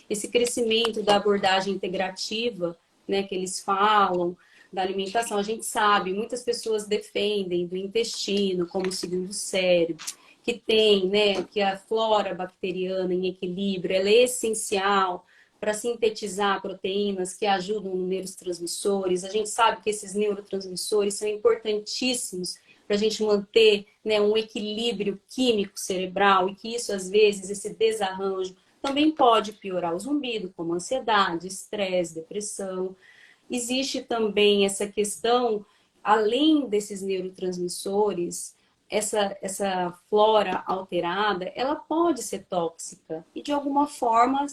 esse crescimento da abordagem integrativa, né, que eles falam, da alimentação. A gente sabe, muitas pessoas defendem do intestino como o segundo cérebro, que tem, né, que a flora bacteriana em equilíbrio, ela é essencial para sintetizar proteínas que ajudam nos neurotransmissores. A gente sabe que esses neurotransmissores são importantíssimos para a gente manter, né, um equilíbrio químico cerebral e que isso, às vezes, esse desarranjo também pode piorar o zumbido, como ansiedade, estresse, depressão. Existe também essa questão, além desses neurotransmissores, essa flora alterada, ela pode ser tóxica e, de alguma forma,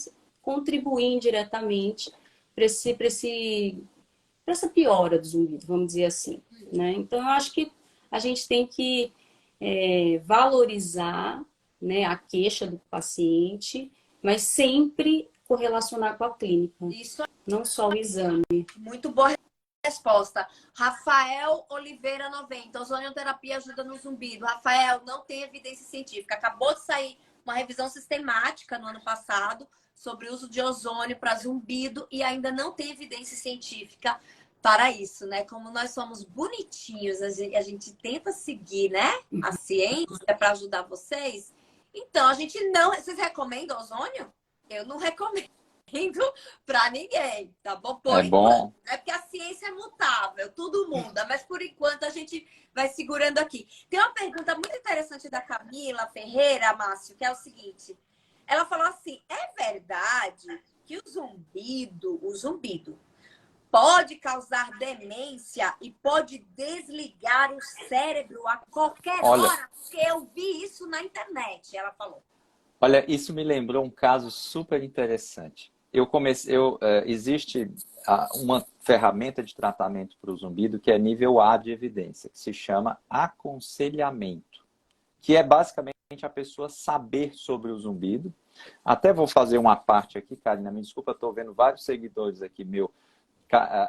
contribuir indiretamente para essa piora do zumbido, vamos dizer assim, né? Então, eu acho que a gente tem que valorizar, né, a queixa do paciente, mas sempre correlacionar com a clínica, Isso não só o exame. é muito boa resposta. Rafael Oliveira 90. Ozonioterapia ajuda no zumbido. Rafael, não tem evidência científica. Acabou de sair uma revisão sistemática no ano passado sobre o uso de ozônio para zumbido e ainda não tem evidência científica para isso, né? Como nós somos bonitinhos, a gente tenta seguir, né, a ciência para ajudar vocês. Então, a gente não... Vocês recomendam ozônio? Eu não recomendo para ninguém, tá bom? Por É bom. enquanto. É porque a ciência é mutável, tudo muda, mas por enquanto a gente vai segurando aqui. Tem uma pergunta muito interessante da Camila Ferreira, Márcio, que é o seguinte. Ela falou assim: é verdade que o zumbido pode causar demência e pode desligar o cérebro a qualquer Olha, hora? Porque eu vi isso na internet, ela falou. olha, isso me lembrou um caso super interessante. Existe uma ferramenta de tratamento para o zumbido que é nível A de evidência, que se chama aconselhamento, que é basicamente a pessoa saber sobre o zumbido. Até vou fazer uma parte aqui, Karina, me desculpa, estou vendo vários seguidores aqui meu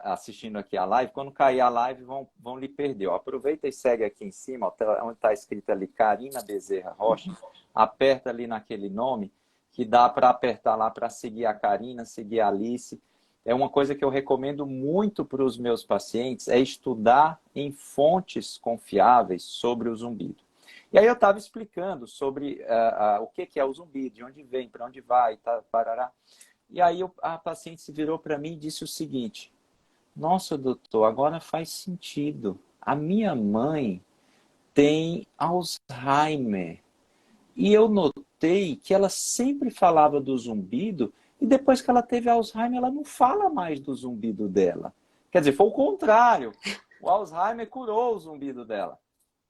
assistindo aqui a live. Quando cair a live, vão lhe perder. Ó, aproveita e segue aqui em cima, ó, onde está escrito ali Karina Bezerra Rocha. Aperta ali naquele nome, que dá para apertar lá para seguir a Karina, seguir a Alice. É uma coisa que eu recomendo muito para os meus pacientes, é estudar em fontes confiáveis sobre o zumbido. E aí eu estava explicando sobre o que é o zumbido, de onde vem, para onde vai, tá, parará. E aí a paciente se virou para mim e disse o seguinte: nossa, doutor, agora faz sentido. A minha mãe tem Alzheimer. E eu notei que ela sempre falava do zumbido e depois que ela teve Alzheimer, ela não fala mais do zumbido dela. Quer dizer, foi o contrário. O Alzheimer curou o zumbido dela.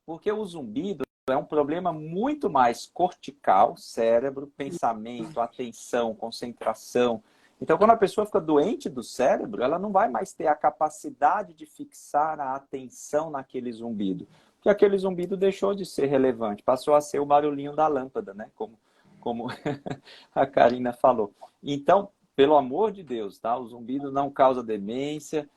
Porque o zumbido é um problema muito mais cortical, cérebro, pensamento, atenção, concentração. Então, quando a pessoa fica doente do cérebro, ela não vai mais ter a capacidade de fixar a atenção naquele zumbido. Porque aquele zumbido deixou de ser relevante, passou a ser o barulhinho da lâmpada, né? Como a Karina falou. Então, pelo amor de Deus, tá? O zumbido não causa demência,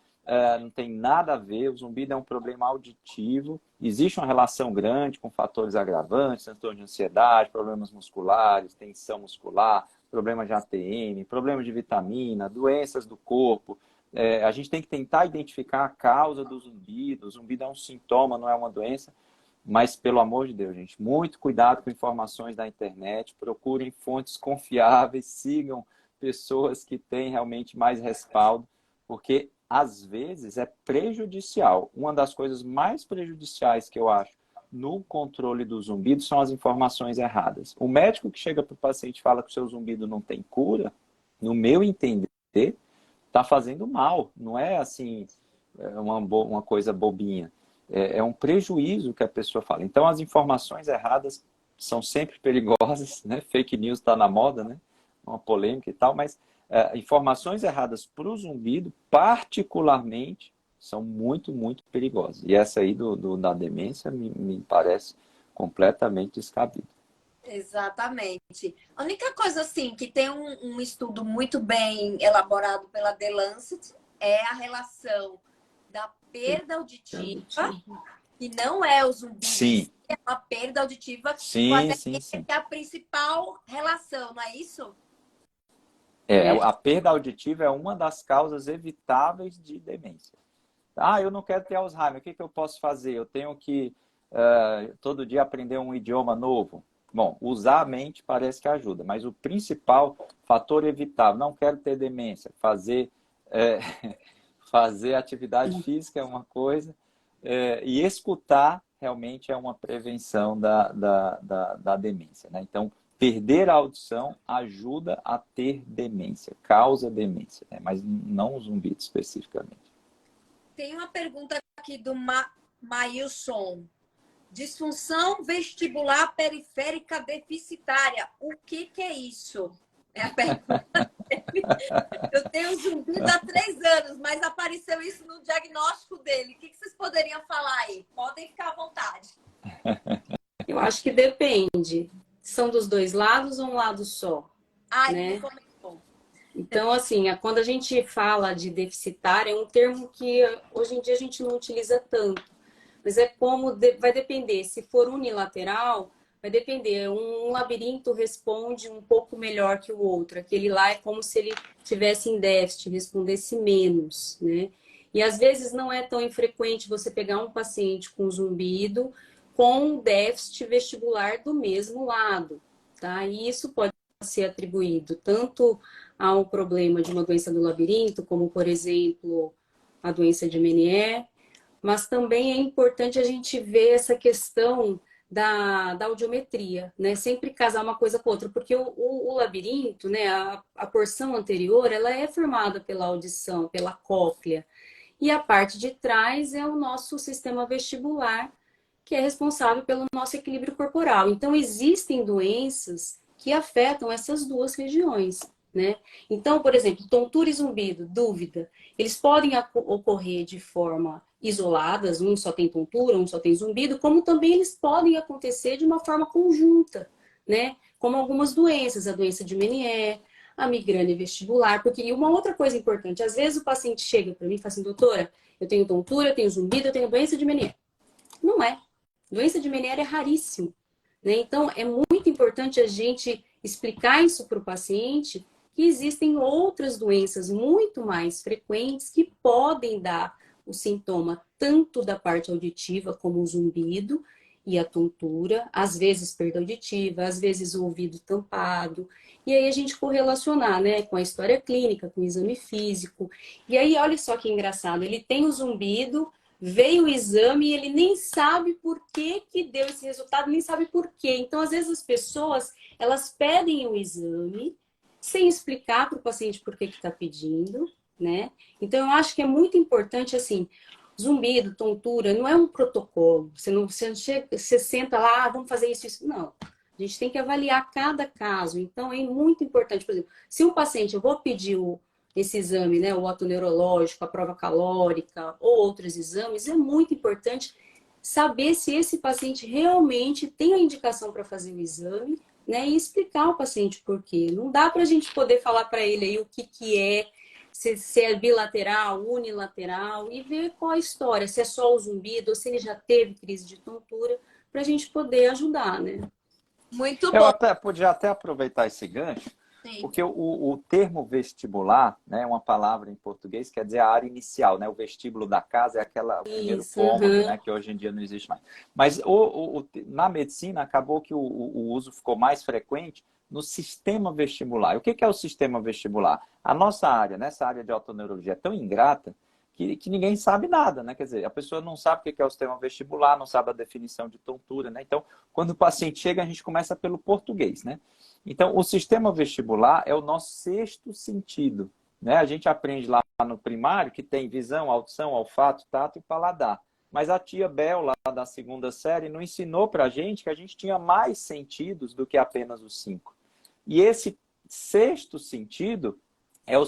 não tem nada a ver, o zumbido é um problema auditivo, existe uma relação grande com fatores agravantes, transtorno de ansiedade, problemas musculares, tensão muscular, problema de ATM, problema de vitamina, doenças do corpo. A gente tem que tentar identificar a causa do zumbido. O zumbido é um sintoma, não é uma doença. Mas, pelo amor de Deus, gente, muito cuidado com informações da internet. Procurem fontes confiáveis, sigam pessoas que têm realmente mais respaldo, porque, às vezes, é prejudicial. Uma das coisas mais prejudiciais que eu acho no controle do zumbido são as informações erradas. O médico que chega para o paciente e fala que o seu zumbido não tem cura, no meu entender, está fazendo mal. Não é assim uma coisa bobinha. É um prejuízo que a pessoa fala. Então, as informações erradas são sempre perigosas, né? Fake news está na moda, né? Uma polêmica e tal, mas informações erradas para o zumbido, particularmente, são muito, muito perigosas. E essa aí da demência me parece completamente descabida. Exatamente. A única coisa, assim, que tem um estudo muito bem elaborado pela The Lancet é a relação da perda auditiva, que não é o zumbido, Sim. É uma perda auditiva com a Sim. demência, que é a principal relação, não é isso? A perda auditiva é uma das causas evitáveis de demência. Eu não quero ter Alzheimer, o que eu posso fazer? Eu tenho que todo dia aprender um idioma novo? Bom, usar a mente parece que ajuda, mas o principal fator evitável, não quero ter demência, fazer atividade física é uma coisa, e escutar realmente é uma prevenção da demência, né? Então, perder a audição ajuda a ter demência, causa demência, né? Mas não o zumbido especificamente. Tem uma pergunta aqui do Mailson. Disfunção vestibular periférica deficitária. O que é isso? É a pergunta dele. Eu tenho zumbido há 3 anos, mas apareceu isso no diagnóstico dele. O que vocês poderiam falar aí? Podem ficar à vontade. Eu acho que depende. São dos dois lados ou um lado só? Né? Então, assim, quando a gente fala de deficitária, é um termo que hoje em dia a gente não utiliza tanto. Mas vai depender. Se for unilateral, vai depender. Um labirinto responde um pouco melhor que o outro. Aquele lá é como se ele tivesse em déficit, respondesse menos, né? E às vezes não é tão infrequente você pegar um paciente com zumbido com déficit vestibular do mesmo lado, tá? E isso pode ser atribuído tanto ao problema de uma doença do labirinto, como, por exemplo, a doença de Meniere, mas também é importante a gente ver essa questão da audiometria, né? Sempre casar uma coisa com outra, porque o labirinto, né? A porção anterior, ela é formada pela audição, pela cóclea, e a parte de trás é o nosso sistema vestibular, que é responsável pelo nosso equilíbrio corporal. Então, existem doenças que afetam essas duas regiões, né? Então, por exemplo, tontura e zumbido, dúvida, eles podem ocorrer de forma isoladas, um só tem tontura, um só tem zumbido, como também eles podem acontecer de uma forma conjunta, né? Como algumas doenças, a doença de Meniere, a migrânia vestibular, porque uma outra coisa importante, às vezes o paciente chega para mim e fala assim, doutora, eu tenho tontura, eu tenho zumbido, eu tenho doença de Meniere. Não é. Doença de Meniere é raríssimo, né? Então, é muito importante a gente explicar isso para o paciente, que existem outras doenças muito mais frequentes que podem dar o sintoma tanto da parte auditiva como o zumbido e a tontura, às vezes perda auditiva, às vezes o ouvido tampado. E aí a gente correlacionar, né, com a história clínica, com o exame físico. E aí, olha só que engraçado, ele tem o zumbido, veio o exame e ele nem sabe por que deu esse resultado, nem sabe por quê. Então, às vezes as pessoas, elas pedem o exame sem explicar para o paciente por que está pedindo, né? Então, eu acho que é muito importante, assim, zumbido, tontura, não é um protocolo. Você senta lá, vamos fazer isso. Não. A gente tem que avaliar cada caso. Então, é muito importante, por exemplo, se um paciente, eu vou pedir esse exame, né, o otoneurológico, a prova calórica ou outros exames, é muito importante saber se esse paciente realmente tem a indicação para fazer o exame, né, e explicar ao paciente por quê. Não dá para a gente poder falar para ele aí o que é, se é bilateral, unilateral, e ver qual a história, se é só o zumbido ou se ele já teve crise de tontura, para a gente poder ajudar, né? Muito Eu bom. até podia até aproveitar esse gancho, Sim. porque o termo vestibular, né, é uma palavra em português, quer dizer a área inicial, né? O vestíbulo da casa é o primeiro Isso, cômodo, né, que hoje em dia não existe mais. Mas na medicina acabou que o uso ficou mais frequente no sistema vestibular. E o que é o sistema vestibular? A nossa área, nessa área de otoneurologia, é tão ingrata que ninguém sabe nada, né? Quer dizer, a pessoa não sabe o que é o sistema vestibular, não sabe a definição de tontura, né? Então, quando o paciente chega, a gente começa pelo português, né? Então, o sistema vestibular é o nosso sexto sentido, né? A gente aprende lá no primário que tem visão, audição, olfato, tato e paladar. Mas a tia Bel, lá da segunda série, não ensinou pra gente que a gente tinha mais sentidos do que apenas os 5. E esse sexto sentido é o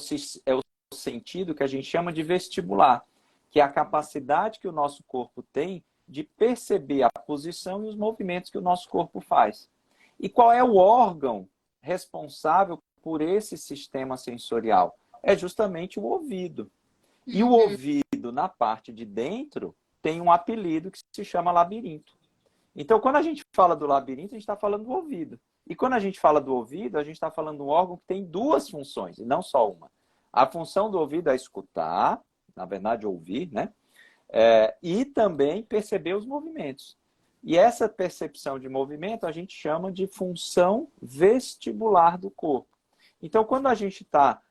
sentido que a gente chama de vestibular, que é a capacidade que o nosso corpo tem de perceber a posição e os movimentos que o nosso corpo faz. E qual é o órgão responsável por esse sistema sensorial? É justamente o ouvido. E o ouvido, na parte de dentro, tem um apelido que se chama labirinto. Então, quando a gente fala do labirinto, a gente está falando do ouvido. E quando a gente fala do ouvido, a gente está falando de um órgão que tem duas funções, e não só uma. A função do ouvido é escutar, na verdade, ouvir, né? E também perceber os movimentos. E essa percepção de movimento a gente chama de função vestibular do corpo. Então, quando a gente está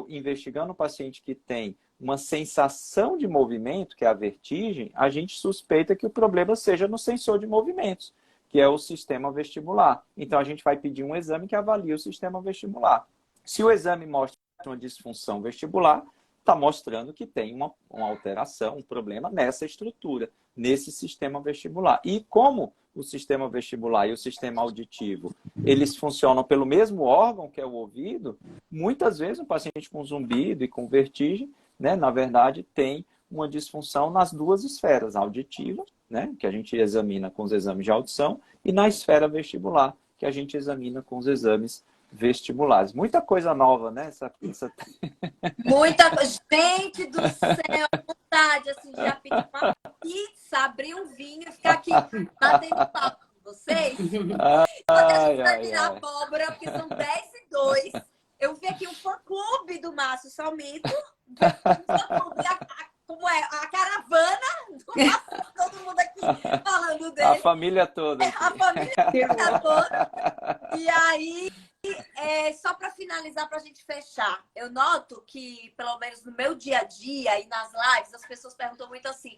investigando um paciente que tem uma sensação de movimento, que é a vertigem, a gente suspeita que o problema seja no sensor de movimentos, que é o sistema vestibular. Então, a gente vai pedir um exame que avalie o sistema vestibular. Se o exame mostra uma disfunção vestibular, está mostrando que tem uma alteração, um problema nessa estrutura, nesse sistema vestibular. E como o sistema vestibular e o sistema auditivo, eles funcionam pelo mesmo órgão, que é o ouvido, muitas vezes um paciente com zumbido e com vertigem, né, na verdade, tem uma disfunção nas duas esferas, a auditiva, né, que a gente examina com os exames de audição, e na esfera vestibular, que a gente examina com os exames vestibulares. Muita coisa nova, né? Muita coisa. Gente do céu, vontade assim, de já pedir uma pizza, abrir um vinho e ficar aqui batendo papo com vocês. Enquanto a gente terminar a abóbora, porque são 10h02. Eu vi aqui um fã-clube do Márcio Salmito. Como é? A caravana do Márcio, todo mundo aqui falando dele. A família toda. A família toda. E aí, só para finalizar, para a gente fechar, eu noto que, pelo menos no meu dia a dia e nas lives, as pessoas perguntam muito assim: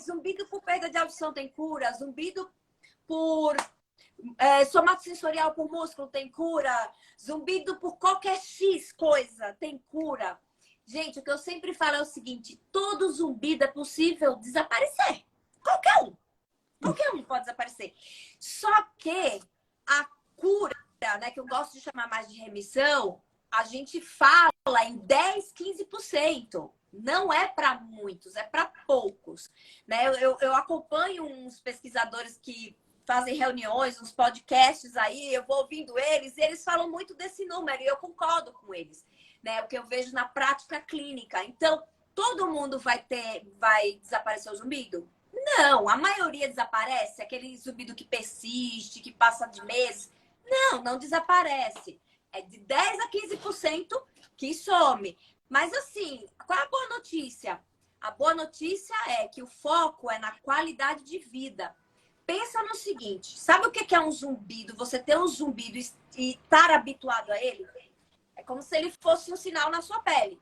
zumbido por perda de audição tem cura? Zumbido por somatosensorial por músculo tem cura? Zumbido por qualquer X coisa tem cura? Gente, o que eu sempre falo é o seguinte: todo zumbido é possível desaparecer. Qualquer um pode desaparecer. Só que a cura, né, que eu gosto de chamar mais de remissão, a gente fala em 10, 15%. Não é para muitos, é para poucos. Né? Eu acompanho uns pesquisadores que fazem reuniões, uns podcasts aí, eu vou ouvindo eles, e eles falam muito desse número, e eu concordo com eles. Né? O que eu vejo na prática clínica. Então, todo mundo vai desaparecer o zumbido? Não, a maioria desaparece, aquele zumbido que persiste, que passa de meses. Não desaparece. É de 10 a 15% que some. Mas assim, qual é a boa notícia? A boa notícia é que o foco é na qualidade de vida. Pensa no seguinte, sabe o que é um zumbido? Você ter um zumbido e estar habituado a ele? É como se ele fosse um sinal na sua pele.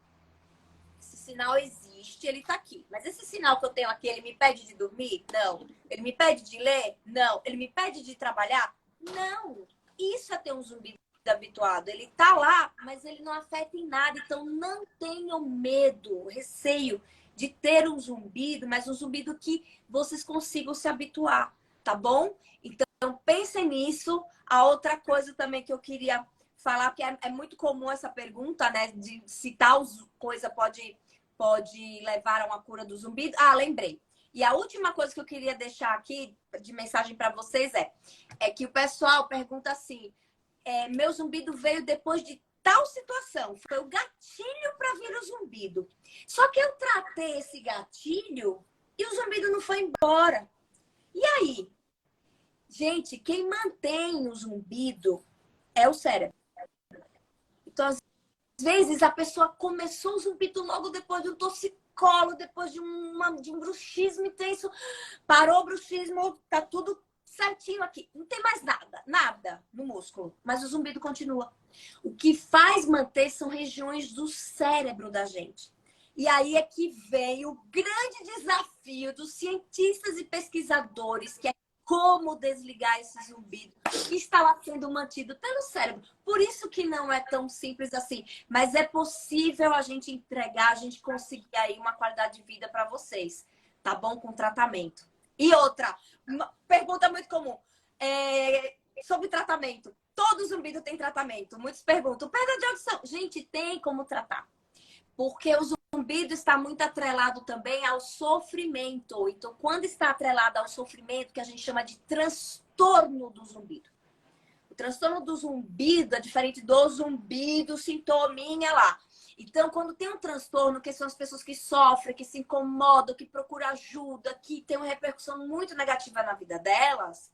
Esse sinal existe, ele tá aqui. Mas esse sinal que eu tenho aqui, ele me pede de dormir? Não. Ele me pede de ler? Não. Ele me pede de trabalhar? Não. Isso é ter um zumbido habituado. Ele tá lá, mas ele não afeta em nada. Então, não tenham medo, receio de ter um zumbido, mas um zumbido que vocês consigam se habituar, tá bom? Então, pensem nisso. A outra coisa também que eu queria falar, porque é muito comum essa pergunta, né? De se tal coisa pode levar a uma cura do zumbido. Lembrei. E a última coisa que eu queria deixar aqui de mensagem para vocês é que o pessoal pergunta assim: meu zumbido veio depois de tal situação, foi o gatilho para vir o zumbido. Só que eu tratei esse gatilho e o zumbido não foi embora. E aí? Gente, quem mantém o zumbido é o cérebro. Então, às vezes, a pessoa começou o zumbido logo depois de um torcicolo, depois de um bruxismo intenso. Parou o bruxismo, tá tudo certinho aqui. Não tem mais nada no músculo. Mas o zumbido continua. O que faz manter são regiões do cérebro da gente. E aí é que vem o grande desafio dos cientistas e pesquisadores, que é como desligar esse zumbido que está lá sendo mantido pelo cérebro. Por isso que não é tão simples assim. Mas é possível a gente entregar, a gente conseguir aí uma qualidade de vida para vocês. Tá bom? Com tratamento. E outra, uma pergunta muito comum. Sobre tratamento. Todo zumbido tem tratamento. Muitos perguntam, perda de audição. Gente, tem como tratar. Porque o zumbido está muito atrelado também ao sofrimento. Então, quando está atrelado ao sofrimento, que a gente chama de transtorno do zumbido. O transtorno do zumbido é diferente do zumbido sintominha lá. Então, quando tem um transtorno, que são as pessoas que sofrem, que se incomodam, que procuram ajuda, que tem uma repercussão muito negativa na vida delas,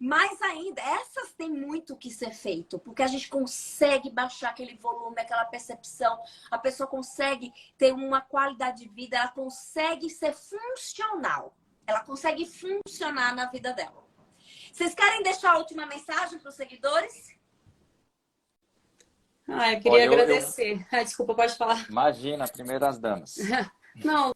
mais ainda, essas têm muito que ser feito, porque a gente consegue baixar aquele volume, aquela percepção, a pessoa consegue ter uma qualidade de vida, ela consegue ser funcional, ela consegue funcionar na vida dela. Vocês querem deixar a última mensagem para os seguidores? Eu queria agradecer. Desculpa, pode falar. Imagina, primeiras damas. Não,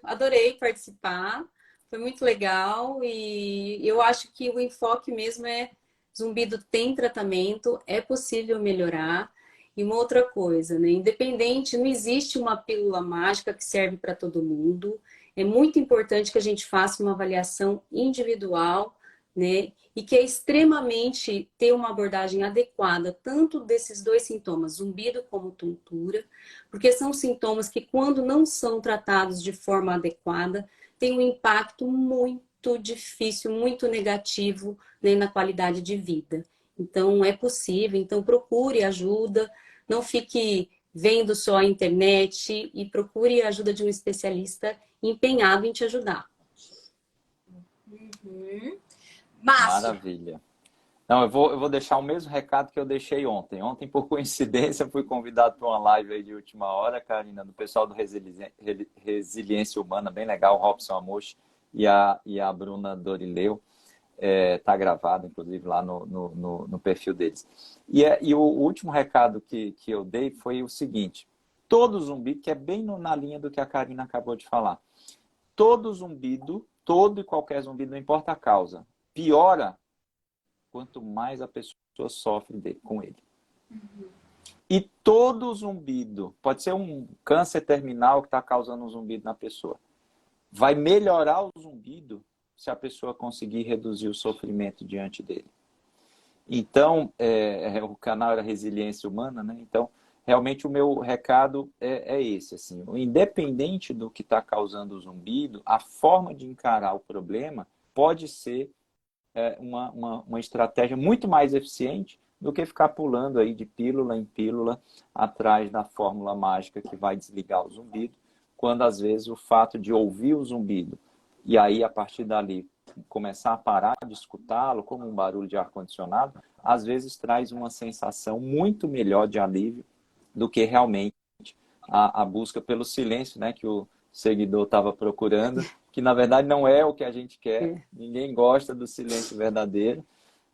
adorei participar. Foi muito legal e eu acho que o enfoque mesmo é zumbido tem tratamento, é possível melhorar. E uma outra coisa, né? Independente, não existe uma pílula mágica que serve para todo mundo. É muito importante que a gente faça uma avaliação individual, né? E que é extremamente ter uma abordagem adequada, tanto desses dois sintomas, zumbido como tontura, porque são sintomas que, quando não são tratados de forma adequada, tem um impacto muito difícil, muito negativo, né, na qualidade de vida. Então, é possível. Então, procure ajuda. Não fique vendo só a internet e procure a ajuda de um especialista empenhado em te ajudar. Maravilha. Não, eu vou deixar o mesmo recado que eu deixei ontem. Ontem, por coincidência, fui convidado para uma live aí de última hora, Karina, do pessoal do Resiliência Humana, bem legal, o Robson Amoshi e a Bruna Dorileu. Tá gravado, inclusive, lá no perfil deles. E o último recado que eu dei foi o seguinte: todo zumbido, que é bem na linha do que a Karina acabou de falar, todo zumbido, todo e qualquer zumbido, não importa a causa, piora quanto mais a pessoa sofre com ele. E todo zumbido, pode ser um câncer terminal que está causando um zumbido na pessoa, vai melhorar o zumbido se a pessoa conseguir reduzir o sofrimento diante dele. Então, o canal era Resiliência Humana, né? Então, realmente o meu recado é esse, assim, independente do que está causando o zumbido, a forma de encarar o problema pode ser uma estratégia muito mais eficiente do que ficar pulando aí de pílula em pílula atrás da fórmula mágica que vai desligar o zumbido, quando às vezes o fato de ouvir o zumbido e aí a partir dali começar a parar de escutá-lo como um barulho de ar-condicionado, às vezes traz uma sensação muito melhor de alívio do que realmente a busca pelo silêncio, né, que o seguidor estava procurando, que na verdade não é o que a gente quer, ninguém gosta do silêncio verdadeiro,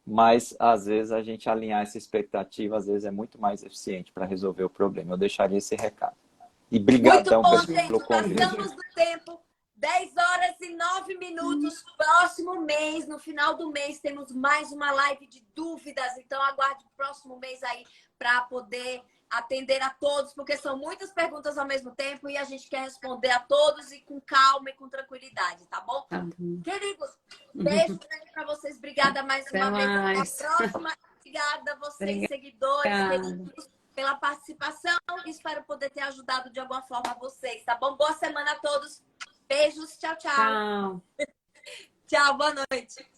mas às vezes a gente alinhar essa expectativa, às vezes é muito mais eficiente para resolver o problema. Eu deixaria esse recado. E brigadão pelo convite. Passamos do tempo, 10h09. Próximo mês, no final do mês, temos mais uma live de dúvidas, então aguarde o próximo mês aí para poder atender a todos, porque são muitas perguntas ao mesmo tempo e a gente quer responder a todos e com calma e com tranquilidade, tá bom? Queridos, beijo grande para vocês. Obrigada mais uma vez. Até a próxima. Obrigada a vocês, seguidores, queridos, pela participação. Espero poder ter ajudado de alguma forma vocês, tá bom? Boa semana a todos. Beijos. Tchau, tchau. Tchau. Tchau, boa noite.